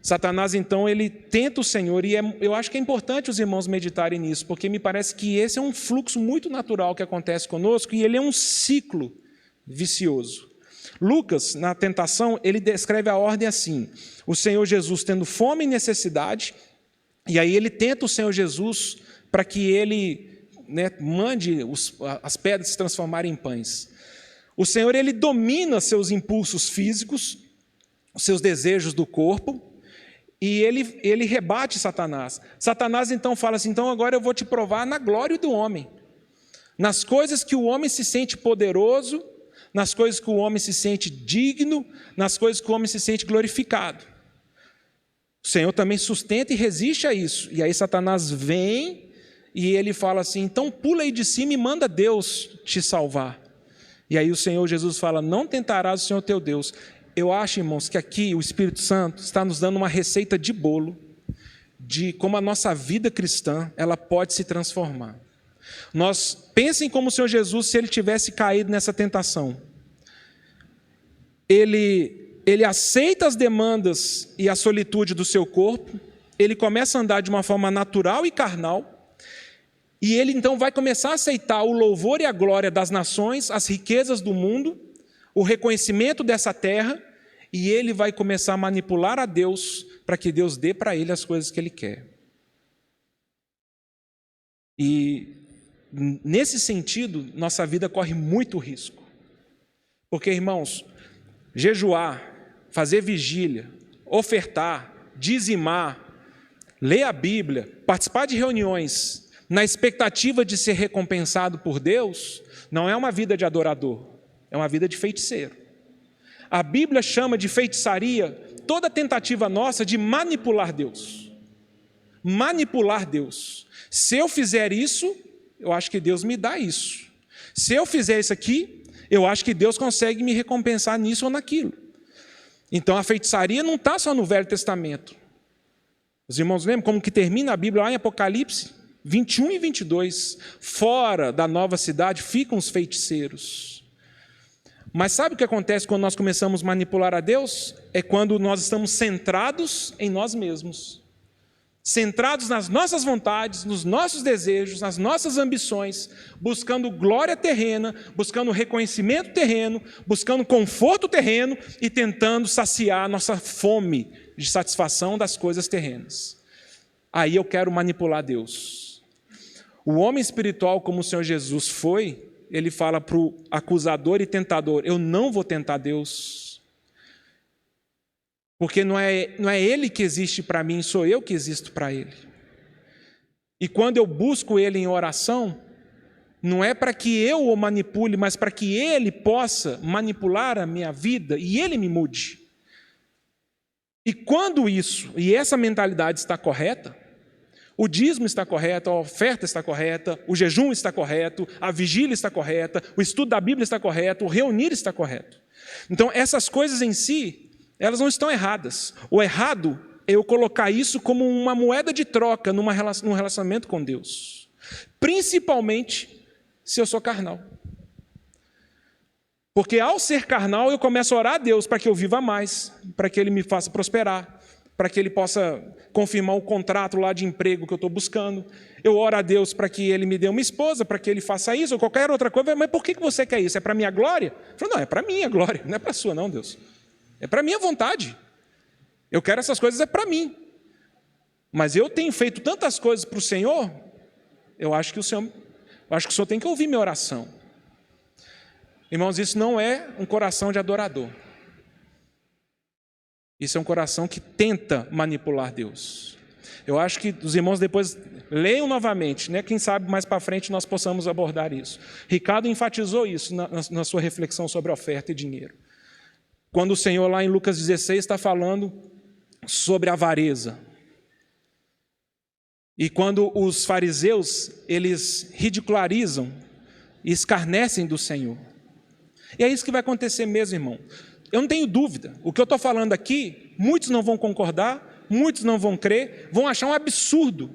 Satanás, então, ele tenta o Senhor, e eu acho que é importante os irmãos meditarem nisso, porque me parece que esse é um fluxo muito natural que acontece conosco, e ele é um ciclo vicioso. Lucas, na tentação, ele descreve a ordem assim: o Senhor Jesus tendo fome e necessidade, e aí ele tenta o Senhor Jesus para que ele mande as pedras se transformarem em pães. O Senhor, ele domina seus impulsos físicos, os seus desejos do corpo, e ele rebate Satanás. Satanás então fala assim: então agora eu vou te provar na glória do homem, nas coisas que o homem se sente poderoso, nas coisas que o homem se sente digno, nas coisas que o homem se sente glorificado. O Senhor também sustenta e resiste a isso. E aí Satanás vem e ele fala assim: então pula aí de cima e manda Deus te salvar. E aí o Senhor Jesus fala: não tentarás o Senhor teu Deus. Eu acho, irmãos, que aqui o Espírito Santo está nos dando uma receita de bolo de como a nossa vida cristã ela pode se transformar. Pensem como o Senhor Jesus, se ele tivesse caído nessa tentação. Ele aceita as demandas e a solitude do seu corpo, ele começa a andar de uma forma natural e carnal, e ele então vai começar a aceitar o louvor e a glória das nações, as riquezas do mundo, o reconhecimento dessa terra, e ele vai começar a manipular a Deus para que Deus dê para ele as coisas que ele quer. E nesse sentido, nossa vida corre muito risco. Porque, irmãos, jejuar, fazer vigília, ofertar, dizimar, ler a Bíblia, participar de reuniões, na expectativa de ser recompensado por Deus, não é uma vida de adorador, é uma vida de feiticeiro. A Bíblia chama de feitiçaria toda tentativa nossa de manipular Deus. Manipular Deus. Se eu fizer isso, eu acho que Deus me dá isso. Se eu fizer isso aqui, eu acho que Deus consegue me recompensar nisso ou naquilo. Então a feitiçaria não está só no Velho Testamento. Os irmãos lembram como que termina a Bíblia lá em Apocalipse 21 e 22? Fora da nova cidade ficam os feiticeiros. Mas sabe o que acontece quando nós começamos a manipular a Deus? É quando nós estamos centrados em nós mesmos. Centrados nas nossas vontades, nos nossos desejos, nas nossas ambições, buscando glória terrena, buscando reconhecimento terreno, buscando conforto terreno e tentando saciar nossa fome de satisfação das coisas terrenas. Aí eu quero manipular Deus. O homem espiritual, como o Senhor Jesus foi, ele fala para o acusador e tentador: eu não vou tentar Deus. Porque não é Ele que existe para mim, sou eu que existo para Ele. E quando eu busco Ele em oração, não é para que eu o manipule, mas para que Ele possa manipular a minha vida e Ele me mude. E quando isso, e essa mentalidade está correta, o dízimo está correto, a oferta está correta, o jejum está correto, a vigília está correta, o estudo da Bíblia está correto, o reunir está correto. Então essas coisas em si, elas não estão erradas. O errado é eu colocar isso como uma moeda de troca num relacionamento com Deus. Principalmente se eu sou carnal. Porque ao ser carnal eu começo a orar a Deus para que eu viva mais, para que Ele me faça prosperar, para que Ele possa confirmar o contrato lá de emprego que eu estou buscando. Eu oro a Deus para que Ele me dê uma esposa, para que Ele faça isso ou qualquer outra coisa. Mas por que você quer isso? É para a minha glória? Eu falo: não, é para a minha glória, não é para a sua não, Deus. É para a minha vontade. Eu quero essas coisas, é para mim. Mas eu tenho feito tantas coisas para o Senhor, eu acho que o Senhor tem que ouvir minha oração. Irmãos, isso não é um coração de adorador. Isso é um coração que tenta manipular Deus. Eu acho que os irmãos depois leiam novamente, né? Quem sabe mais para frente nós possamos abordar isso. Ricardo enfatizou isso na sua reflexão sobre oferta e dinheiro. Quando o Senhor lá em Lucas 16 está falando sobre a avareza. E quando os fariseus, eles ridicularizam e escarnecem do Senhor. E é isso que vai acontecer mesmo, irmão. Eu não tenho dúvida. O que eu estou falando aqui, muitos não vão concordar, muitos não vão crer, vão achar um absurdo.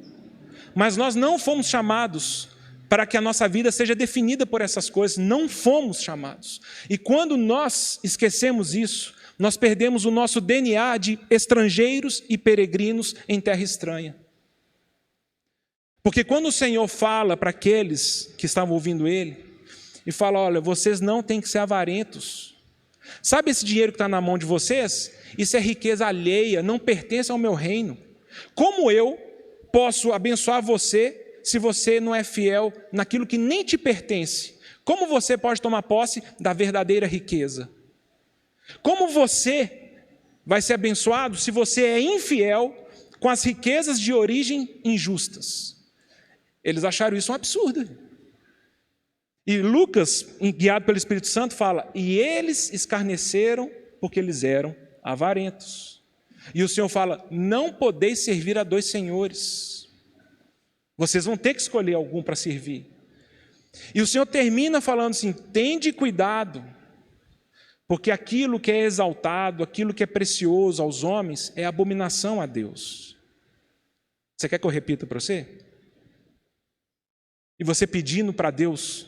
Mas nós não fomos chamados para que a nossa vida seja definida por essas coisas. Não fomos chamados. E quando nós esquecemos isso, Nós perdemos o nosso DNA de estrangeiros e peregrinos em terra estranha. Porque quando o Senhor fala para aqueles que estavam ouvindo Ele, e fala, olha, vocês não têm que ser avarentos. Sabe esse dinheiro que está na mão de vocês? Isso é riqueza alheia, não pertence ao meu reino. Como eu posso abençoar você se você não é fiel naquilo que nem te pertence? Como você pode tomar posse da verdadeira riqueza? Como você vai ser abençoado se você é infiel com as riquezas de origem injustas? Eles acharam isso um absurdo. E Lucas, guiado pelo Espírito Santo, fala, e eles escarneceram porque eles eram avarentos. E o Senhor fala, não podeis servir a dois senhores. Vocês vão ter que escolher algum para servir. E o Senhor termina falando assim, tende cuidado, porque aquilo que é exaltado, aquilo que é precioso aos homens, é abominação a Deus. Você quer que eu repita para você? E você pedindo para Deus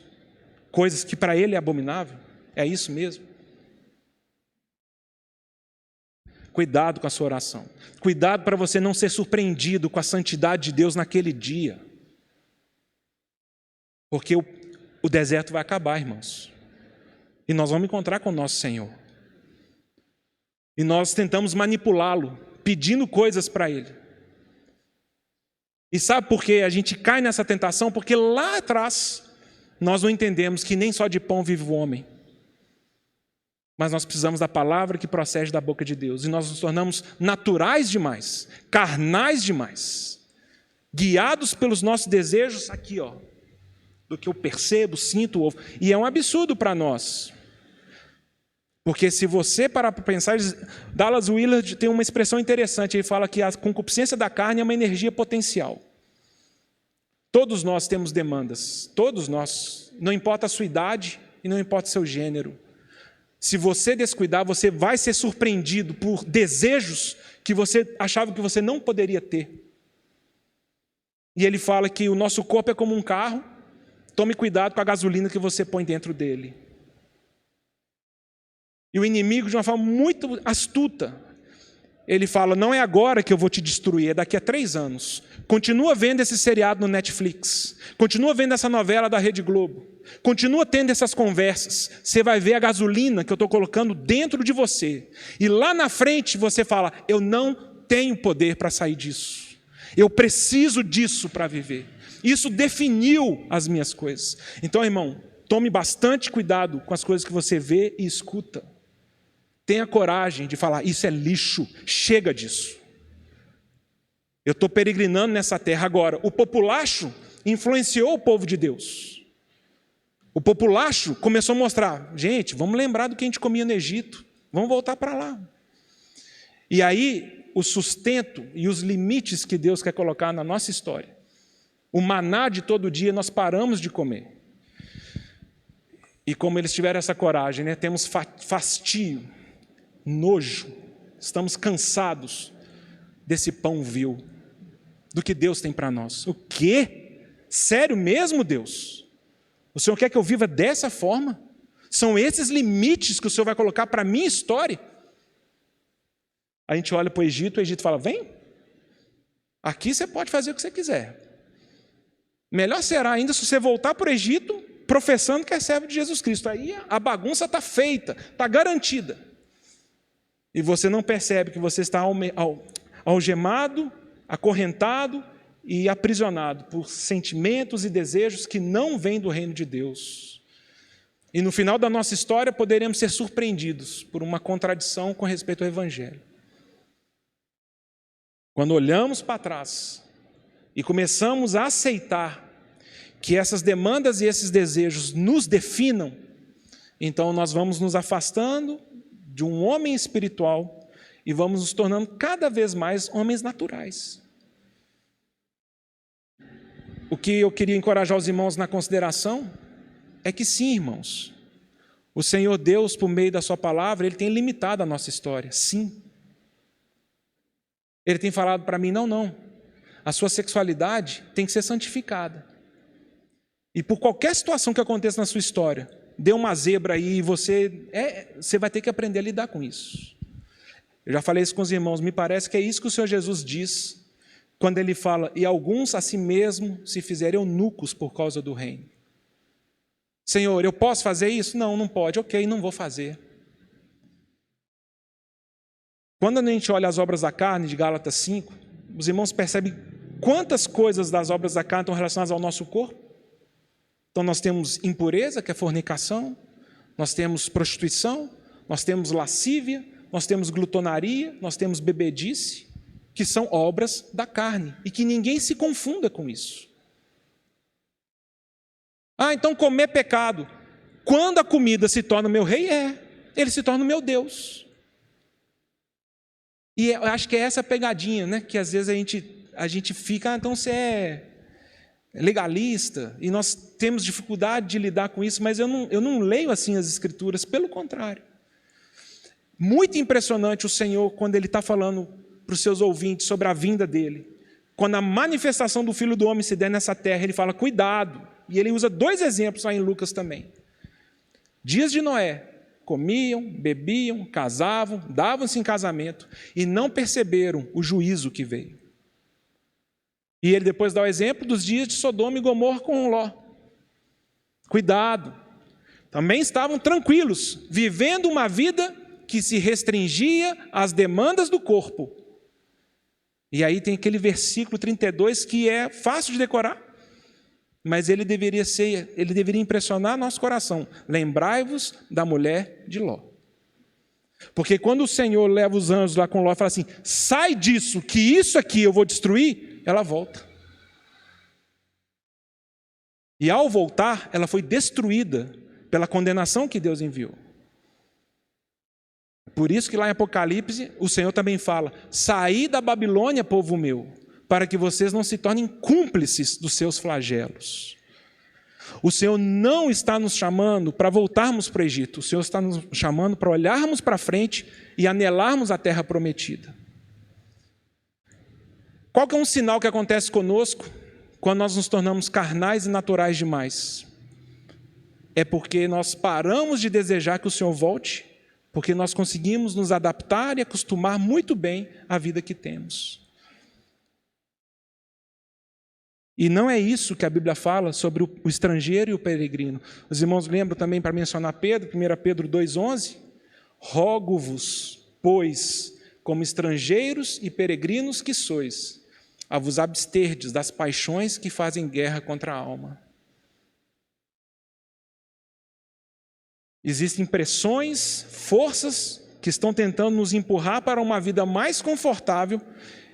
coisas que para Ele é abominável? É isso mesmo? Cuidado com a sua oração. Cuidado para você não ser surpreendido com a santidade de Deus naquele dia. Porque o deserto vai acabar, irmãos. E nós vamos encontrar com o nosso Senhor. E nós tentamos manipulá-lo, pedindo coisas para Ele. E sabe por que a gente cai nessa tentação? Porque lá atrás nós não entendemos que nem só de pão vive o homem. Mas nós precisamos da palavra que procede da boca de Deus. E nós nos tornamos naturais demais, carnais demais, guiados pelos nossos desejos aqui, ó, do que eu percebo, sinto, ouvo. E é um absurdo para nós. Porque se você parar para pensar, Dallas Willard tem uma expressão interessante, ele fala que a concupiscência da carne é uma energia potencial. Todos nós temos demandas, todos nós, não importa a sua idade e não importa o seu gênero. Se você descuidar, você vai ser surpreendido por desejos que você achava que você não poderia ter. E ele fala que o nosso corpo é como um carro, tome cuidado com a gasolina que você põe dentro dele. E o inimigo, de uma forma muito astuta, ele fala, não é agora que eu vou te destruir, é daqui a 3 anos. Continua vendo esse seriado no Netflix, continua vendo essa novela da Rede Globo, continua tendo essas conversas, você vai ver a gasolina que eu estou colocando dentro de você. E lá na frente você fala, eu não tenho poder para sair disso, eu preciso disso para viver. Isso definiu as minhas coisas. Então, irmão, tome bastante cuidado com as coisas que você vê e escuta. Tenha coragem de falar, isso é lixo, chega disso. Eu estou peregrinando nessa terra agora. O populacho influenciou o povo de Deus. O populacho começou a mostrar, gente, vamos lembrar do que a gente comia no Egito, vamos voltar para lá. E aí, o sustento e os limites que Deus quer colocar na nossa história, o maná de todo dia, nós paramos de comer. E como eles tiveram essa coragem, né? Temos fastio, nojo, estamos cansados desse pão vil, do que Deus tem para nós. O quê? Sério mesmo, Deus? O Senhor quer que eu viva dessa forma? São esses limites que o Senhor vai colocar para a minha história? A gente olha para o Egito fala, vem, aqui você pode fazer o que você quiser. Melhor será ainda se você voltar para o Egito professando que é servo de Jesus Cristo. Aí a bagunça está feita, está garantida. E você não percebe que você está algemado, acorrentado e aprisionado por sentimentos e desejos que não vêm do reino de Deus. E no final da nossa história poderemos ser surpreendidos por uma contradição com respeito ao Evangelho. Quando olhamos para trás e começamos a aceitar que essas demandas e esses desejos nos definam, então nós vamos nos afastando de um homem espiritual e vamos nos tornando cada vez mais homens naturais. O que eu queria encorajar os irmãos na consideração é que sim, irmãos, o Senhor Deus, por meio da sua palavra, Ele tem limitado a nossa história, sim. Ele tem falado para mim, não, a sua sexualidade tem que ser santificada. E por qualquer situação que aconteça na sua história, dê uma zebra aí e você vai ter que aprender a lidar com isso. Eu já falei isso com os irmãos, me parece que é isso que o Senhor Jesus diz, quando Ele fala, e alguns a si mesmo se fizerem eunucos por causa do reino. Senhor, eu posso fazer isso? Não, não pode. Ok, não vou fazer. Quando a gente olha as obras da carne, de Gálatas 5, os irmãos percebem quantas coisas das obras da carne estão relacionadas ao nosso corpo. Então nós temos impureza, que é fornicação, nós temos prostituição, nós temos lascívia, nós temos glutonaria, nós temos bebedice, que são obras da carne, e que ninguém se confunda com isso. Então comer pecado. Quando a comida se torna o meu rei, ele se torna o meu Deus. E eu acho que é essa pegadinha, né? Que às vezes a gente fica, então você é legalista, e nós temos dificuldade de lidar com isso, mas eu não leio assim as Escrituras, pelo contrário. Muito impressionante o Senhor, quando Ele está falando para os seus ouvintes sobre a vinda dEle. Quando a manifestação do Filho do Homem se der nessa terra, Ele fala, cuidado. E Ele usa 2 exemplos lá em Lucas também. Dias de Noé, comiam, bebiam, casavam, davam-se em casamento e não perceberam o juízo que veio. E ele depois dá o exemplo dos dias de Sodoma e Gomorra com Ló. Cuidado. Também estavam tranquilos, vivendo uma vida que se restringia às demandas do corpo. E aí tem aquele versículo 32 que é fácil de decorar, mas ele deveria impressionar nosso coração. Lembrai-vos da mulher de Ló. Porque quando o Senhor leva os anjos lá com Ló e fala assim, sai disso, que isso aqui eu vou destruir, ela volta. E ao voltar, ela foi destruída pela condenação que Deus enviou. Por isso que lá em Apocalipse, o Senhor também fala, saí da Babilônia, povo meu, para que vocês não se tornem cúmplices dos seus flagelos. O Senhor não está nos chamando para voltarmos para o Egito, o Senhor está nos chamando para olharmos para frente e anelarmos a terra prometida. Qual que é um sinal que acontece conosco quando nós nos tornamos carnais e naturais demais? É porque nós paramos de desejar que o Senhor volte, porque nós conseguimos nos adaptar e acostumar muito bem à vida que temos. E não é isso que a Bíblia fala sobre o estrangeiro e o peregrino. Os irmãos lembram também, para mencionar Pedro, 1 Pedro 2,11? Rogo-vos, pois, como estrangeiros e peregrinos que sois, a vos absterdes das paixões que fazem guerra contra a alma. Existem pressões, forças que estão tentando nos empurrar para uma vida mais confortável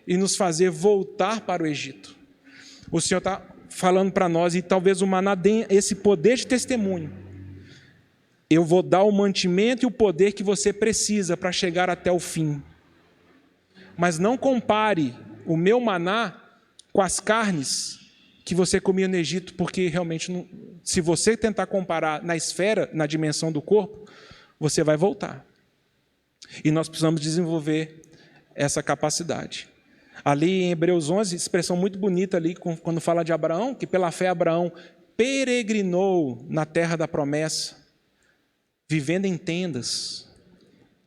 e nos fazer voltar para o Egito. O Senhor está falando para nós, e talvez o maná dê esse poder de testemunho. Eu vou dar o mantimento e o poder que você precisa para chegar até o fim. Mas não compare o meu maná com as carnes que você comia no Egito, porque realmente, não, se você tentar comparar na esfera, na dimensão do corpo, você vai voltar. E nós precisamos desenvolver essa capacidade. Ali em Hebreus 11, expressão muito bonita ali, quando fala de Abraão, que pela fé Abraão peregrinou na terra da promessa, vivendo em tendas,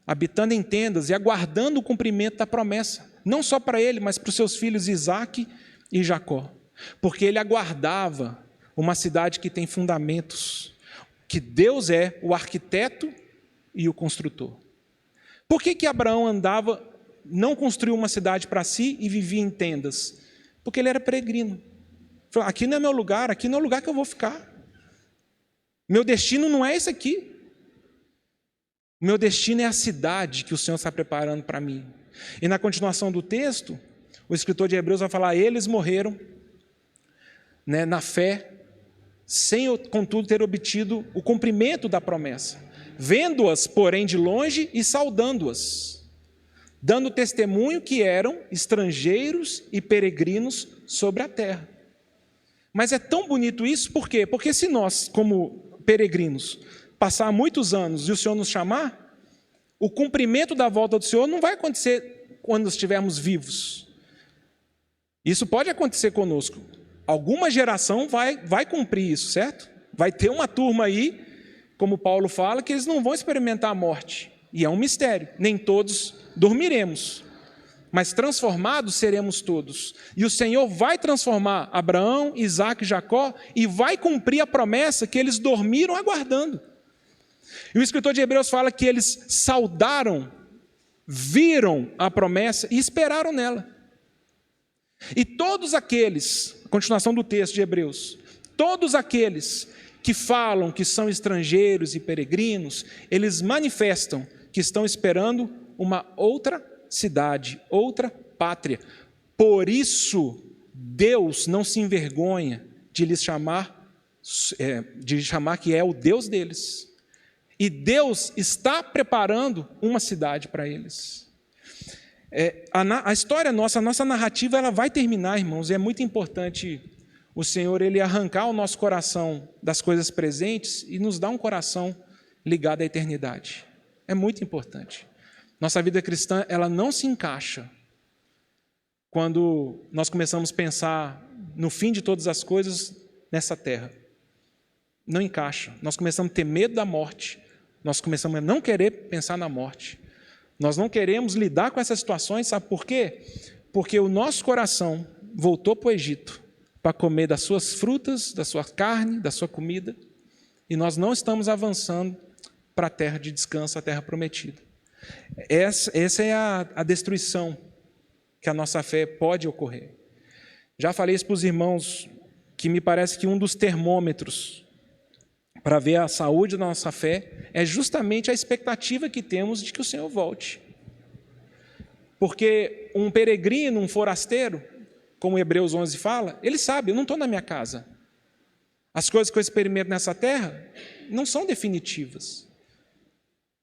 habitando em tendas e aguardando o cumprimento da promessa, não só para ele, mas para os seus filhos Isaque e Jacó, porque ele aguardava uma cidade que tem fundamentos, que Deus é o arquiteto e o construtor. Por que Abraão andava, não construiu uma cidade para si e vivia em tendas? Porque ele era peregrino. Falou, aqui não é meu lugar, aqui não é o lugar que eu vou ficar. Meu destino não é esse aqui. Meu destino é a cidade que o Senhor está preparando para mim. E na continuação do texto, o escritor de Hebreus vai falar, eles morreram, né, na fé, sem, contudo, ter obtido o cumprimento da promessa, vendo-as, porém, de longe e saudando-as, dando testemunho que eram estrangeiros e peregrinos sobre a terra. Mas é tão bonito isso, por quê? Porque se nós, como peregrinos, passar muitos anos e o Senhor nos chamar, o cumprimento da volta do Senhor não vai acontecer quando estivermos vivos. Isso pode acontecer conosco. Alguma geração vai cumprir isso, certo? Vai ter uma turma aí, como Paulo fala, que eles não vão experimentar a morte. E é um mistério. Nem todos dormiremos, mas transformados seremos todos. E o Senhor vai transformar Abraão, Isaque e Jacó e vai cumprir a promessa que eles dormiram aguardando. E o escritor de Hebreus fala que eles saudaram, viram a promessa e esperaram nela. E todos aqueles, a continuação do texto de Hebreus, todos aqueles que falam que são estrangeiros e peregrinos, eles manifestam que estão esperando uma outra cidade, outra pátria. Por isso, Deus não se envergonha de lhes chamar, que é o Deus deles. E Deus está preparando uma cidade para eles. A história nossa, a nossa narrativa, ela vai terminar, irmãos, e é muito importante o Senhor ele arrancar o nosso coração das coisas presentes e nos dar um coração ligado à eternidade. É muito importante. Nossa vida cristã, ela não se encaixa quando nós começamos a pensar no fim de todas as coisas nessa terra. Não encaixa. Nós começamos a ter medo da morte. Nós começamos a não querer pensar na morte. Nós não queremos lidar com essas situações, sabe por quê? Porque o nosso coração voltou para o Egito para comer das suas frutas, da sua carne, da sua comida, e nós não estamos avançando para a terra de descanso, a terra prometida. Essa é a destruição que a nossa fé pode ocorrer. Já falei isso para os irmãos, que me parece que um dos termômetros para ver a saúde da nossa fé é justamente a expectativa que temos de que o Senhor volte. Porque um peregrino, um forasteiro, como Hebreus 11 fala, ele sabe, eu não estou na minha casa. As coisas que eu experimento nessa terra não são definitivas.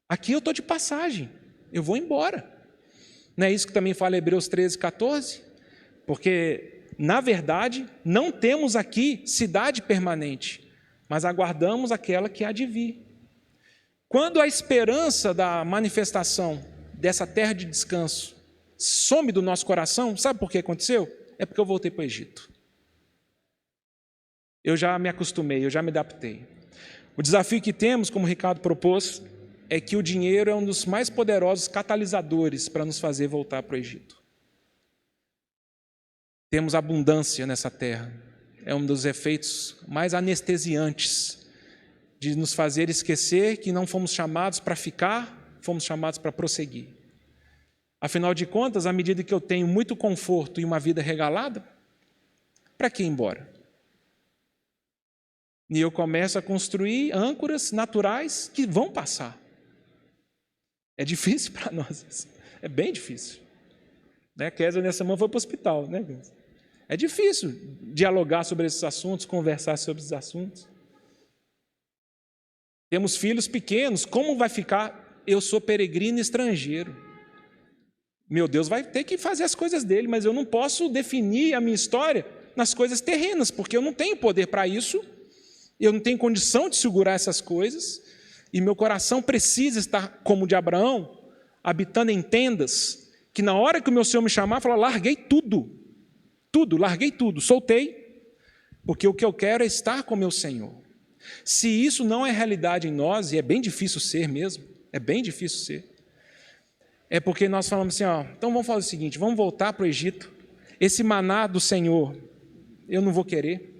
Aqui eu estou de passagem, eu vou embora. Não é isso que também fala Hebreus 13, 14? Porque, na verdade, não temos aqui cidade permanente, mas aguardamos aquela que há de vir. Quando a esperança da manifestação dessa terra de descanso some do nosso coração, sabe por que aconteceu? É porque eu voltei para o Egito. Eu já me acostumei, eu já me adaptei. O desafio que temos, como o Ricardo propôs, é que o dinheiro é um dos mais poderosos catalisadores para nos fazer voltar para o Egito. Temos abundância nessa terra. É um dos efeitos mais anestesiantes de nos fazer esquecer que não fomos chamados para ficar, fomos chamados para prosseguir. Afinal de contas, à medida que eu tenho muito conforto e uma vida regalada, para que ir embora? E eu começo a construir âncoras naturais que vão passar. É difícil para nós isso. É bem difícil. Né? Kézia nessa semana foi para o hospital. Né? É difícil dialogar sobre esses assuntos, conversar sobre esses assuntos. Temos filhos pequenos. Como vai ficar? Eu sou peregrino estrangeiro. Meu Deus vai ter que fazer as coisas dele, mas eu não posso definir a minha história nas coisas terrenas, porque eu não tenho poder para isso, eu não tenho condição de segurar essas coisas, e meu coração precisa estar como o de Abraão, habitando em tendas, que na hora que o meu Senhor me chamar, falar, larguei tudo, larguei tudo, soltei, porque o que eu quero é estar com o meu Senhor. Se isso não é realidade em nós, e é bem difícil ser mesmo, é bem difícil ser, é porque nós falamos assim, então vamos fazer o seguinte, vamos voltar para o Egito, esse maná do Senhor, eu não vou querer,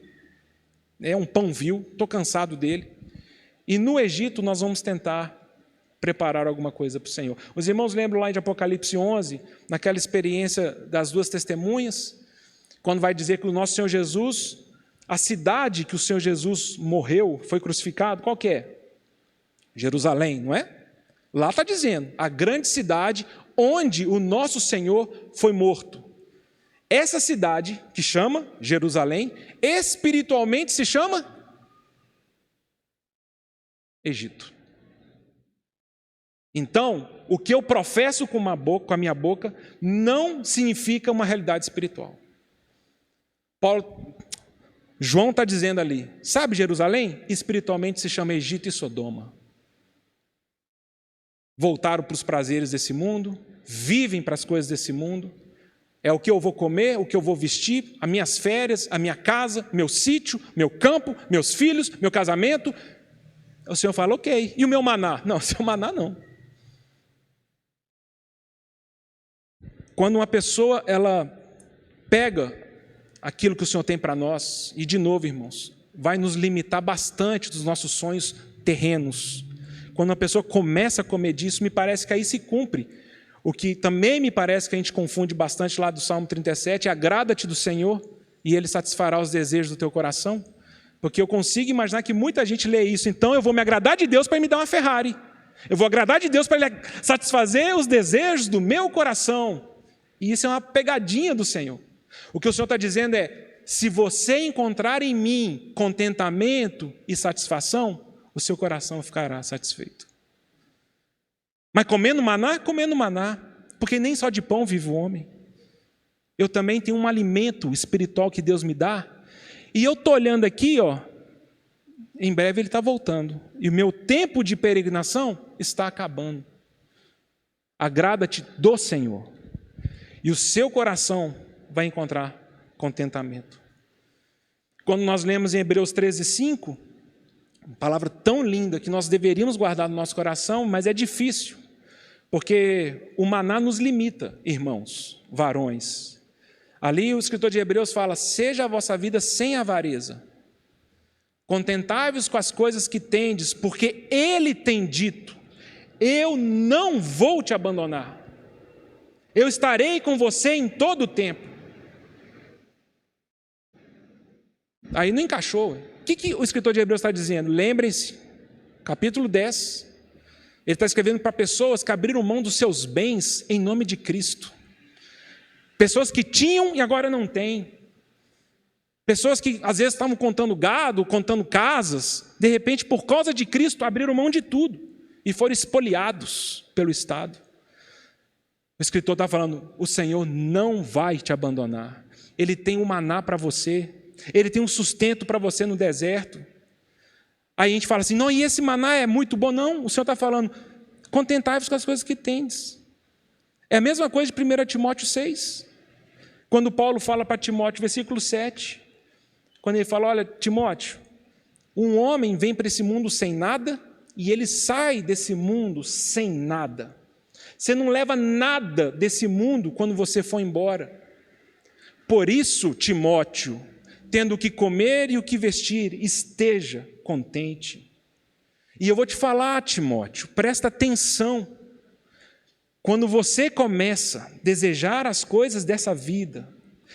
é um pão vil, estou cansado dele, e no Egito nós vamos tentar preparar alguma coisa para o Senhor. Os irmãos lembram lá de Apocalipse 11, naquela experiência das duas testemunhas, quando vai dizer que o nosso Senhor Jesus, a cidade que o Senhor Jesus morreu, foi crucificado, qual que é? Jerusalém, não é? Lá está dizendo, a grande cidade onde o nosso Senhor foi morto. Essa cidade, que chama Jerusalém, espiritualmente se chama Egito. Então, o que eu professo com a minha boca não significa uma realidade espiritual. João está dizendo ali, sabe Jerusalém? Espiritualmente se chama Egito e Sodoma. Voltaram para os prazeres desse mundo, vivem para as coisas desse mundo, é o que eu vou comer, o que eu vou vestir, as minhas férias, a minha casa, meu sítio, meu campo, meus filhos, meu casamento. O Senhor fala, ok, e o meu maná? Não, o seu maná não. Quando uma pessoa ela pega aquilo que o Senhor tem para nós, e de novo, irmãos, vai nos limitar bastante dos nossos sonhos terrenos. Quando uma pessoa começa a comer disso, me parece que aí se cumpre. O que também me parece que a gente confunde bastante lá do Salmo 37, agrada-te do Senhor e Ele satisfará os desejos do teu coração. Porque eu consigo imaginar que muita gente lê isso, então eu vou me agradar de Deus para Ele me dar uma Ferrari. Eu vou agradar de Deus para Ele satisfazer os desejos do meu coração. E isso é uma pegadinha do Senhor. O que o Senhor está dizendo é, se você encontrar em mim contentamento e satisfação, o seu coração ficará satisfeito. Mas comendo maná, porque nem só de pão vive o homem. Eu também tenho um alimento espiritual que Deus me dá, e eu estou olhando aqui, em breve Ele está voltando, e o meu tempo de peregrinação está acabando. Agrada-te do Senhor, e o seu coração vai encontrar contentamento. Quando nós lemos em Hebreus 13:5, uma palavra tão linda que nós deveríamos guardar no nosso coração, mas é difícil, porque o maná nos limita, irmãos, varões. Ali o escritor de Hebreus fala, seja a vossa vida sem avareza, contentai-vos com as coisas que tendes, porque Ele tem dito, eu não vou te abandonar, eu estarei com você em todo o tempo. Aí não encaixou. O que o escritor de Hebreus está dizendo? Lembrem-se, capítulo 10, ele está escrevendo para pessoas que abriram mão dos seus bens em nome de Cristo. Pessoas que tinham e agora não têm. Pessoas que às vezes estavam contando gado, contando casas, de repente por causa de Cristo abriram mão de tudo e foram espoliados pelo Estado. O escritor está falando, o Senhor não vai te abandonar. Ele tem um maná para você. Ele tem um sustento para você no deserto. Aí a gente fala assim, não, e esse maná é muito bom. Não, o Senhor está falando, contentai-vos com as coisas que tendes. É a mesma coisa de 1 Timóteo 6. Quando Paulo fala para Timóteo, versículo 7, quando ele fala, olha, Timóteo, um homem vem para esse mundo sem nada, e ele sai desse mundo sem nada. Você não leva nada desse mundo quando você for embora. Por isso, Timóteo, tendo o que comer e o que vestir, esteja contente. E eu vou te falar, Timóteo, presta atenção. Quando você começa a desejar as coisas dessa vida,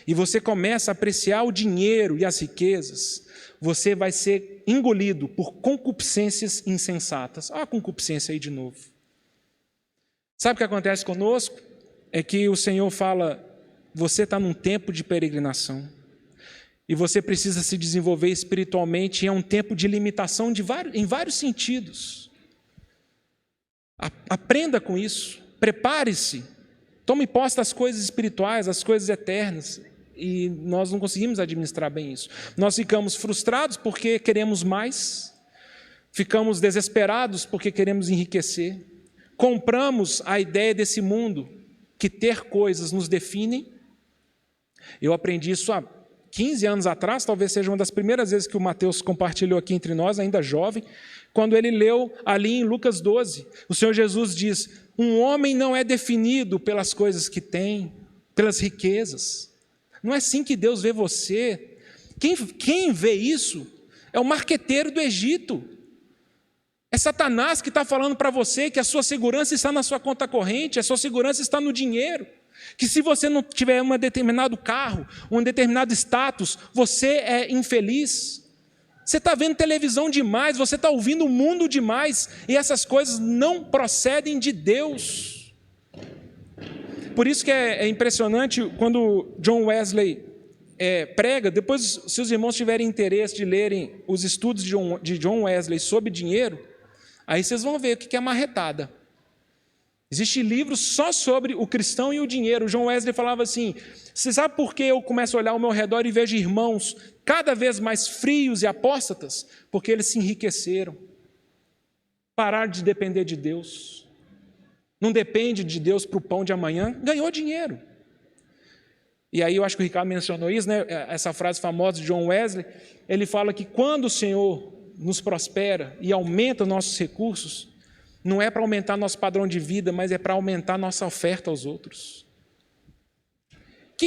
e você começa a apreciar o dinheiro e as riquezas, você vai ser engolido por concupiscências insensatas. Olha a concupiscência aí de novo. Sabe o que acontece conosco? É que o Senhor fala, você está num tempo de peregrinação, e você precisa se desenvolver espiritualmente, e é um tempo de limitação em vários sentidos. Aprenda com isso, prepare-se, tome posse das coisas espirituais, das coisas eternas, e nós não conseguimos administrar bem isso. Nós ficamos frustrados porque queremos mais, ficamos desesperados porque queremos enriquecer, compramos a ideia desse mundo, que ter coisas nos definem. Eu aprendi isso há 15 anos atrás, talvez seja uma das primeiras vezes que o Mateus compartilhou aqui entre nós, ainda jovem, quando ele leu ali em Lucas 12, o Senhor Jesus diz, um homem não é definido pelas coisas que tem, pelas riquezas. Não é assim que Deus vê você. Quem vê isso é o marqueteiro do Egito. É Satanás que está falando para você que a sua segurança está na sua conta corrente, a sua segurança está no dinheiro. Que se você não tiver um determinado carro, um determinado status, você é infeliz. Você está vendo televisão demais, você está ouvindo o mundo demais, e essas coisas não procedem de Deus. Por isso que é impressionante quando John Wesley prega, depois se os irmãos tiverem interesse de lerem os estudos de John Wesley sobre dinheiro, aí vocês vão ver o que é marretada. Existe livro só sobre o cristão e o dinheiro. John Wesley falava assim, você sabe por que eu começo a olhar ao meu redor e vejo irmãos cada vez mais frios e apóstatas? Porque eles se enriqueceram. Pararam de depender de Deus. Não depende de Deus para o pão de amanhã, ganhou dinheiro. E aí eu acho que o Ricardo mencionou isso, né? Essa frase famosa de John Wesley, ele fala que quando o Senhor nos prospera e aumenta nossos recursos, não é para aumentar nosso padrão de vida, mas é para aumentar nossa oferta aos outros.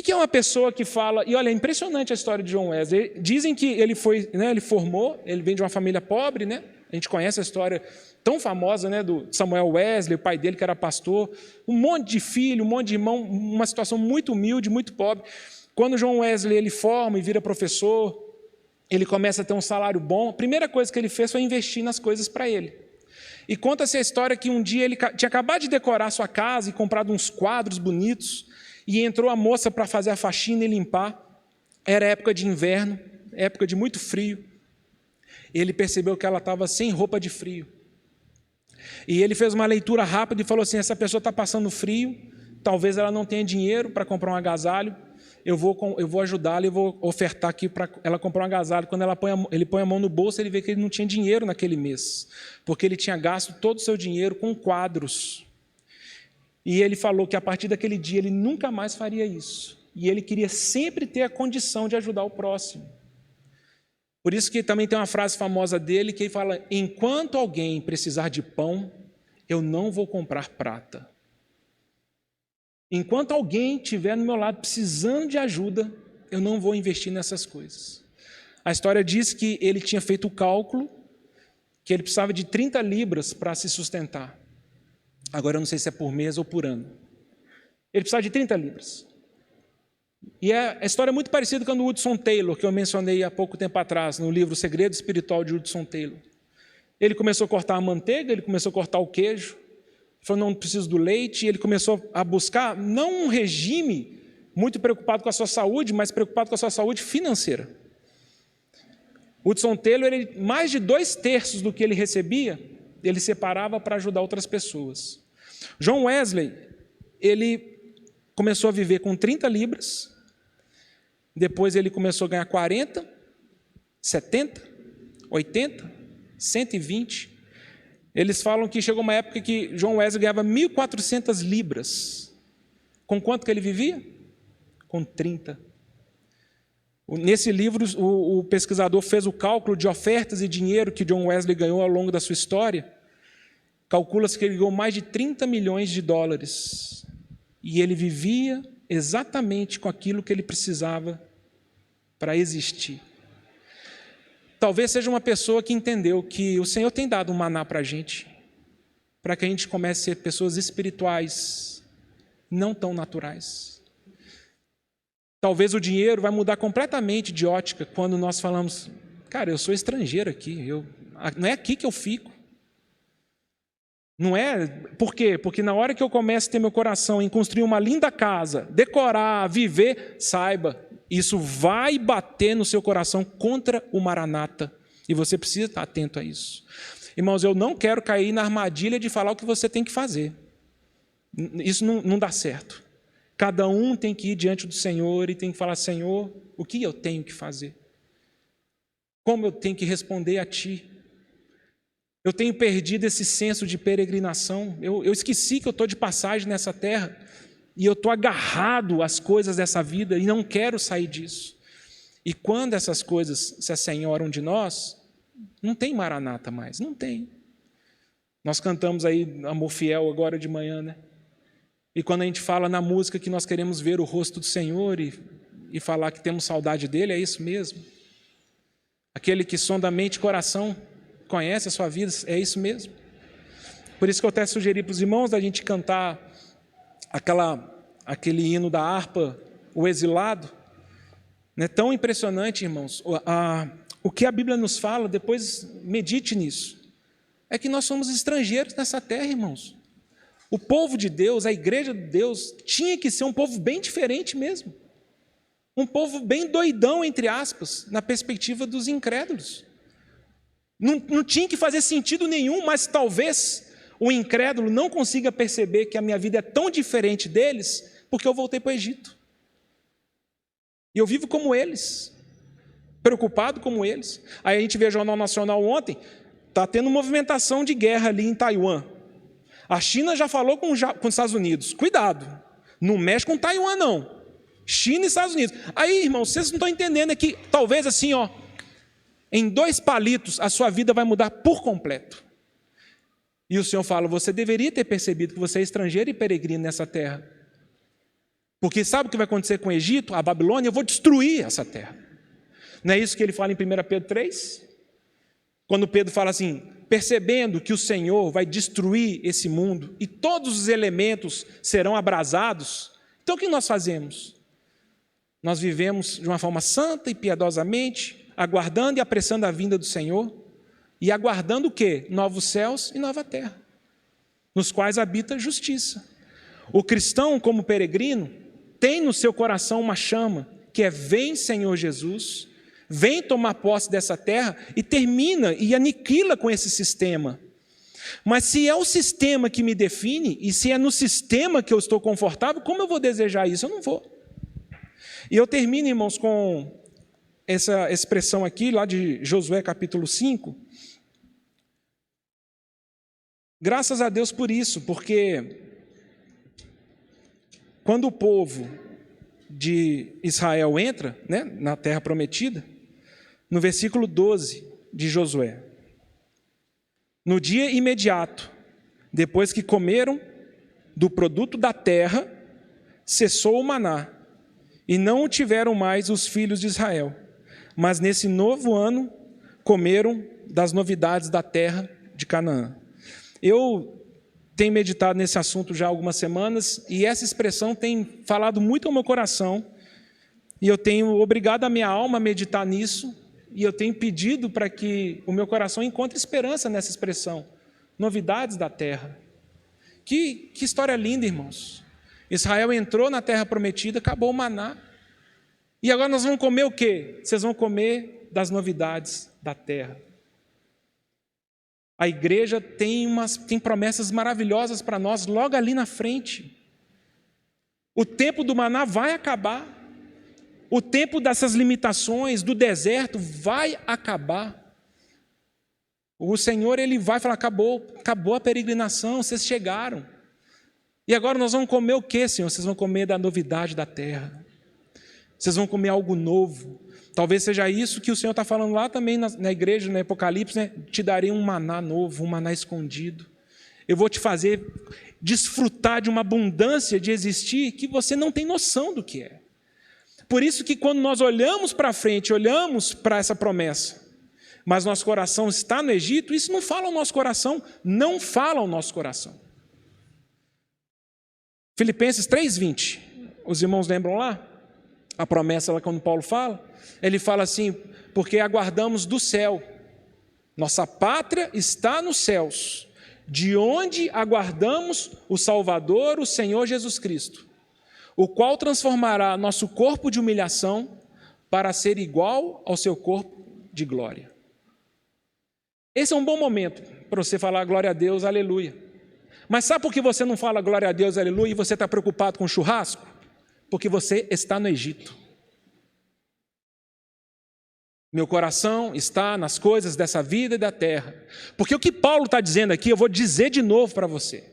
que é uma pessoa que fala... E olha, é impressionante a história de John Wesley. Dizem que ele foi, né, ele formou, ele vem de uma família pobre, né? A gente conhece a história tão famosa, né, do Samuel Wesley, o pai dele que era pastor, um monte de filho, um monte de irmão, uma situação muito humilde, muito pobre. Quando John Wesley ele forma e vira professor, ele começa a ter um salário bom, a primeira coisa que ele fez foi investir nas coisas para ele. E conta-se a história que um dia ele tinha acabado de decorar sua casa e comprado uns quadros bonitos, e entrou a moça para fazer a faxina e limpar. Era época de inverno, época de muito frio. Ele percebeu que ela estava sem roupa de frio. E ele fez uma leitura rápida e falou assim: essa pessoa está passando frio, talvez ela não tenha dinheiro para comprar um agasalho, eu vou ajudá-la e vou ofertar aqui para ela comprar um agasalho. Quando ele põe a mão no bolso, ele vê que ele não tinha dinheiro naquele mês, porque ele tinha gasto todo o seu dinheiro com quadros. E ele falou que a partir daquele dia ele nunca mais faria isso. E ele queria sempre ter a condição de ajudar o próximo. Por isso que também tem uma frase famosa dele que ele fala: enquanto alguém precisar de pão, eu não vou comprar prata. Enquanto alguém estiver no meu lado precisando de ajuda, eu não vou investir nessas coisas. A história diz que ele tinha feito o cálculo que ele precisava de 30 libras para se sustentar. Agora eu não sei se é por mês ou por ano. Ele precisava de 30 libras. E a história é muito parecida com a do Hudson Taylor, que eu mencionei há pouco tempo atrás, no livro O Segredo Espiritual de Hudson Taylor. Ele começou a cortar a manteiga, ele começou a cortar o queijo, falou: não preciso do leite, e ele começou a buscar, não um regime muito preocupado com a sua saúde, mas preocupado com a sua saúde financeira. Hudson Taylor, mais de 2/3 do que ele recebia, ele separava para ajudar outras pessoas. John Wesley, ele começou a viver com 30 libras, depois ele começou a ganhar 40, 70, 80, 120. Eles falam que chegou uma época que John Wesley ganhava 1.400 libras. Com quanto que ele vivia? Com 30. Nesse livro, o pesquisador fez o cálculo de ofertas e dinheiro que John Wesley ganhou ao longo da sua história. Calcula-se que ele ganhou mais de 30 milhões de dólares. E ele vivia exatamente com aquilo que ele precisava para existir. Talvez seja uma pessoa que entendeu que o Senhor tem dado um maná para a gente, para que a gente comece a ser pessoas espirituais, não tão naturais. Talvez o dinheiro vai mudar completamente de ótica quando nós falamos: cara, eu sou estrangeiro aqui, não é aqui que eu fico. Não é? Por quê? Porque na hora que eu começo a ter meu coração em construir uma linda casa, decorar, viver, saiba, isso vai bater no seu coração contra o Maranata. E você precisa estar atento a isso. Irmãos, eu não quero cair na armadilha de falar o que você tem que fazer. Isso não dá certo. Cada um tem que ir diante do Senhor e tem que falar: Senhor, o que eu tenho que fazer? Como eu tenho que responder a Ti? Eu tenho perdido esse senso de peregrinação. Eu esqueci que eu estou de passagem nessa terra e eu estou agarrado às coisas dessa vida e não quero sair disso. E quando essas coisas se assenhoram de nós, não tem Maranata mais, não tem. Nós cantamos aí Amor Fiel agora de manhã, né? E quando a gente fala na música que nós queremos ver o rosto do Senhor e falar que temos saudade dele, é isso mesmo. Aquele que sonda mente e coração conhece a sua vida, é isso mesmo. Por isso que eu até sugeri para os irmãos da gente cantar aquele hino da harpa, O Exilado. Não é tão impressionante, irmãos? O que a Bíblia nos fala, depois medite nisso, é que nós somos estrangeiros nessa terra, irmãos. O povo de Deus, a igreja de Deus, tinha que ser um povo bem diferente mesmo. Um povo bem doidão, entre aspas, na perspectiva dos incrédulos. Não tinha que fazer sentido nenhum, mas talvez o incrédulo não consiga perceber que a minha vida é tão diferente deles, porque eu voltei para o Egito. E eu vivo como eles, preocupado como eles. Aí a gente vê o Jornal Nacional ontem, está tendo movimentação de guerra ali em Taiwan. A China já falou com os Estados Unidos: cuidado, não mexe com Taiwan não. China e Estados Unidos. Aí, irmãos, vocês não estão entendendo, é que talvez assim, em 2 palitos a sua vida vai mudar por completo. E o Senhor fala: você deveria ter percebido que você é estrangeiro e peregrino nessa terra. Porque sabe o que vai acontecer com o Egito, a Babilônia? Eu vou destruir essa terra. Não é isso que ele fala em 1 Pedro 3? Quando Pedro fala assim, percebendo que o Senhor vai destruir esse mundo e todos os elementos serão abrasados, então o que nós fazemos? Nós vivemos de uma forma santa e piedosamente, aguardando e apressando a vinda do Senhor, e aguardando o quê? Novos céus e nova terra, nos quais habita justiça. O cristão, como peregrino, tem no seu coração uma chama, que é: vem, Senhor Jesus, vem tomar posse dessa terra, e termina e aniquila com esse sistema. Mas se é o sistema que me define, e se é no sistema que eu estou confortável, como eu vou desejar isso? Eu não vou. E eu termino, irmãos, com essa expressão aqui, lá de Josué capítulo 5. Graças a Deus por isso, porque quando o povo de Israel entra, né, na terra prometida, no versículo 12 de Josué, no dia imediato, depois que comeram do produto da terra, cessou o maná, e não o tiveram mais os filhos de Israel. Mas nesse novo ano, comeram das novidades da terra de Canaã. Eu tenho meditado nesse assunto já há algumas semanas, e essa expressão tem falado muito ao meu coração, e eu tenho obrigado a minha alma a meditar nisso, e eu tenho pedido para que o meu coração encontre esperança nessa expressão, novidades da terra. Que história linda, irmãos. Israel entrou na terra prometida, acabou o maná, e agora nós vamos comer o quê? Vocês vão comer das novidades da terra. A igreja tem promessas maravilhosas para nós logo ali na frente. O tempo do maná vai acabar. O tempo dessas limitações, do deserto, vai acabar. O Senhor, Ele vai falar: acabou a peregrinação, vocês chegaram. E agora nós vamos comer o quê, Senhor? Vocês vão comer da novidade da terra. Vocês vão comer algo novo. Talvez seja isso que o Senhor está falando lá também na igreja, no Apocalipse, né? Te darei um maná novo, um maná escondido. Eu vou te fazer desfrutar de uma abundância de existir que você não tem noção do que é. Por isso que quando nós olhamos para frente, olhamos para essa promessa, mas nosso coração está no Egito, isso não fala ao nosso coração, não fala ao nosso coração. Filipenses 3:20, os irmãos lembram lá? A promessa lá quando Paulo fala, ele fala assim: porque aguardamos do céu, nossa pátria está nos céus, de onde aguardamos o Salvador, o Senhor Jesus Cristo, o qual transformará nosso corpo de humilhação para ser igual ao seu corpo de glória. Esse é um bom momento para você falar glória a Deus, aleluia. Mas sabe por que você não fala glória a Deus, aleluia, e você está preocupado com churrasco? Porque você está no Egito. Meu coração está nas coisas dessa vida e da terra. Porque o que Paulo está dizendo aqui, eu vou dizer de novo para você.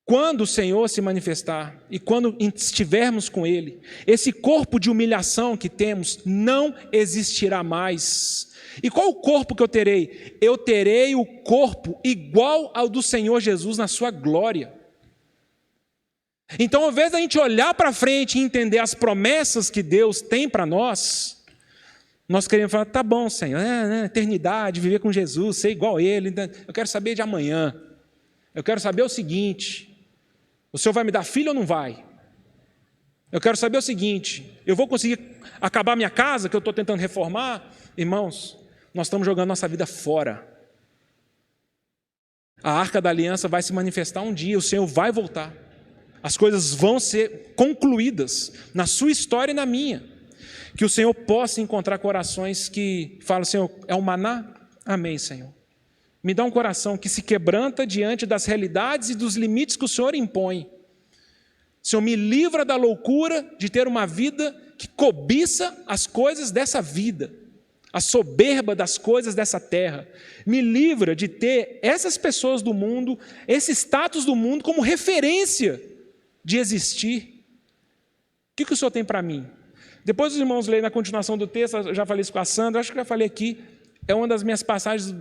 Quando o Senhor se manifestar e quando estivermos com Ele, esse corpo de humilhação que temos não existirá mais. E qual o corpo que eu terei? Eu terei o corpo igual ao do Senhor Jesus na sua glória. Então, ao invés da gente olhar para frente e entender as promessas que Deus tem para nós queremos falar: tá bom, Senhor, eternidade, viver com Jesus, ser igual a Ele, eu quero saber de amanhã, eu quero saber o seguinte: o Senhor vai me dar filho ou não vai? Eu quero saber o seguinte: eu vou conseguir acabar minha casa que eu estou tentando reformar? Irmãos, nós estamos jogando nossa vida fora. A Arca da Aliança vai se manifestar um dia, o Senhor vai voltar. As coisas vão ser concluídas na sua história e na minha. Que o Senhor possa encontrar corações que falam: Senhor, é um maná? Amém, Senhor. Me dá um coração que se quebranta diante das realidades e dos limites que o Senhor impõe. Senhor, me livra da loucura de ter uma vida que cobiça as coisas dessa vida, a soberba das coisas dessa terra. Me livra de ter essas pessoas do mundo, esse status do mundo como referência de existir. O que o Senhor tem para mim? Depois os irmãos leem na continuação do texto, eu já falei isso com a Sandra, acho que já falei aqui, é uma das minhas passagens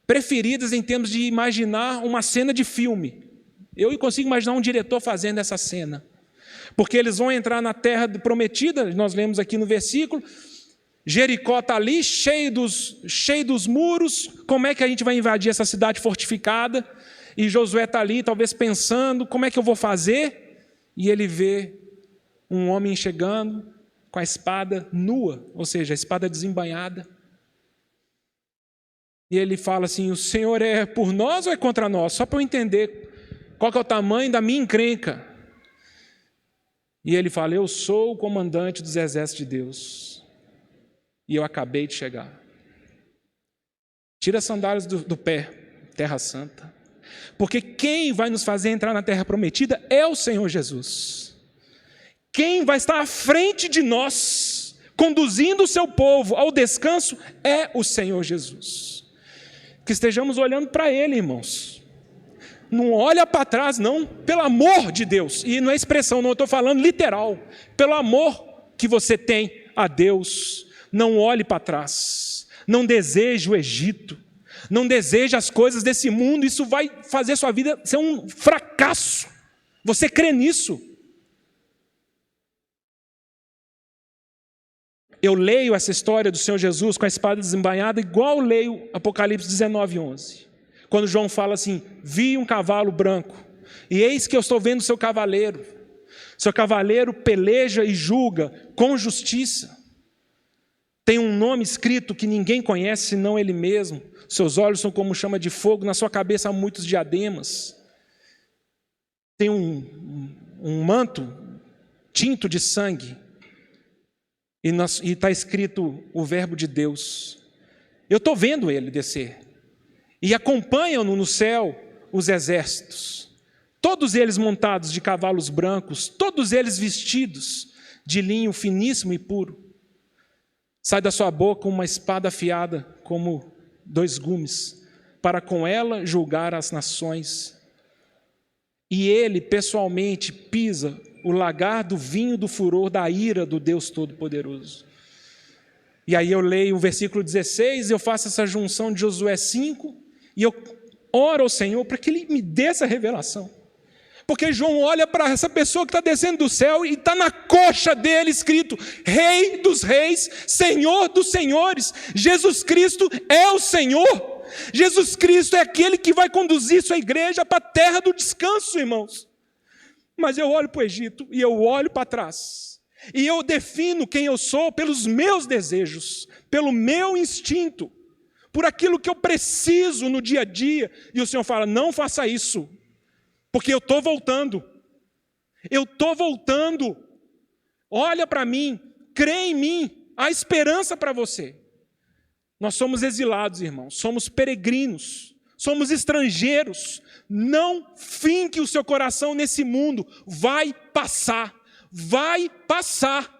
preferidas em termos de imaginar uma cena de filme. Eu consigo imaginar um diretor fazendo essa cena. Porque eles vão entrar na terra prometida, nós lemos aqui no versículo, Jericó está ali, cheio dos muros, como é que a gente vai invadir essa cidade fortificada? E Josué está ali, talvez pensando, como é que eu vou fazer? E ele vê um homem chegando com a espada nua, ou seja, a espada desembainhada. E ele fala assim, o Senhor é por nós ou é contra nós? Só para eu entender qual que é o tamanho da minha encrenca. E ele fala, eu sou o comandante dos exércitos de Deus. E eu acabei de chegar. Tira as sandálias do pé, terra santa. Porque quem vai nos fazer entrar na terra prometida é o Senhor Jesus. Quem vai estar à frente de nós, conduzindo o seu povo ao descanso, é o Senhor Jesus. Que estejamos olhando para Ele, irmãos. Não olha para trás, não, pelo amor de Deus. E não é expressão, não estou falando literal. Pelo amor que você tem a Deus, não olhe para trás. Não deseje o Egito. Não deseje as coisas desse mundo. Isso vai fazer sua vida ser um fracasso. Você crê nisso? Eu leio essa história do Senhor Jesus com a espada desembainhada igual eu leio Apocalipse 19:11. Quando João fala assim, vi um cavalo branco, e eis que eu estou vendo o seu cavaleiro. Seu cavaleiro peleja e julga com justiça. Tem um nome escrito que ninguém conhece, senão ele mesmo. Seus olhos são como chama de fogo, na sua cabeça há muitos diademas. Tem um manto tinto de sangue. E está escrito o verbo de Deus. Eu estou vendo ele descer. E acompanham-no no céu os exércitos. Todos eles montados de cavalos brancos, todos eles vestidos de linho finíssimo e puro. Sai da sua boca uma espada afiada como 2 gumes, para com ela julgar as nações. E ele pessoalmente pisa o lagar do vinho do furor da ira do Deus Todo-Poderoso. E aí eu leio o versículo 16, eu faço essa junção de Josué 5, e eu oro ao Senhor para que Ele me dê essa revelação. Porque João olha para essa pessoa que está descendo do céu e está na coxa dele escrito, Rei dos reis, Senhor dos senhores, Jesus Cristo é o Senhor. Jesus Cristo é aquele que vai conduzir sua igreja para a terra do descanso, irmãos. Mas eu olho para o Egito e eu olho para trás. E eu defino quem eu sou pelos meus desejos, pelo meu instinto, por aquilo que eu preciso no dia a dia. E o Senhor fala, não faça isso, porque eu estou voltando. Eu estou voltando. Olha para mim, crê em mim, há esperança para você. Nós somos exilados, irmãos, somos peregrinos, somos estrangeiros. Não finque o seu coração nesse mundo, vai passar, vai passar.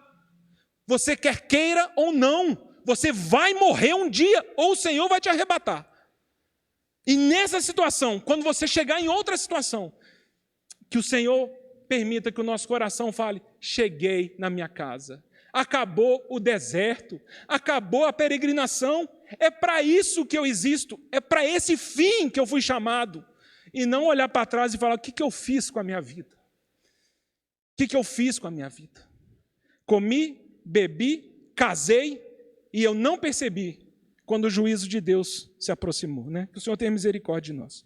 Você quer queira ou não, você vai morrer um dia, ou o Senhor vai te arrebatar. E nessa situação, quando você chegar em outra situação, que o Senhor permita que o nosso coração fale, cheguei na minha casa. Acabou o deserto, acabou a peregrinação, é para isso que eu existo, é para esse fim que eu fui chamado, e não olhar para trás e falar, o que eu fiz com a minha vida? O que eu fiz com a minha vida? Comi, bebi, casei, e eu não percebi quando o juízo de Deus se aproximou, né? Que o Senhor tenha misericórdia de nós.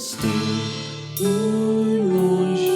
Estou longe,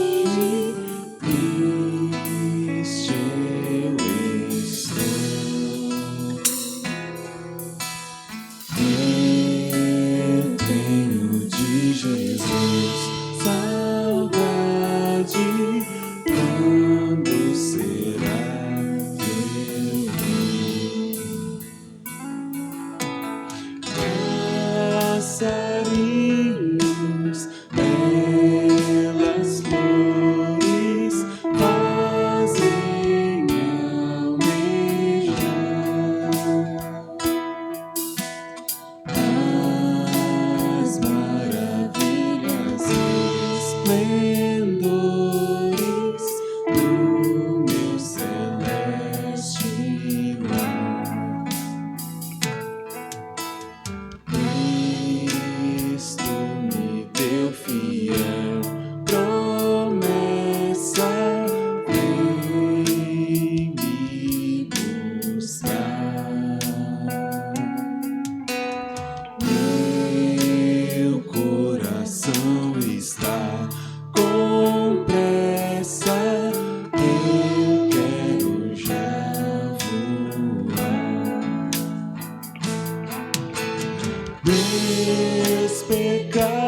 meus pecados.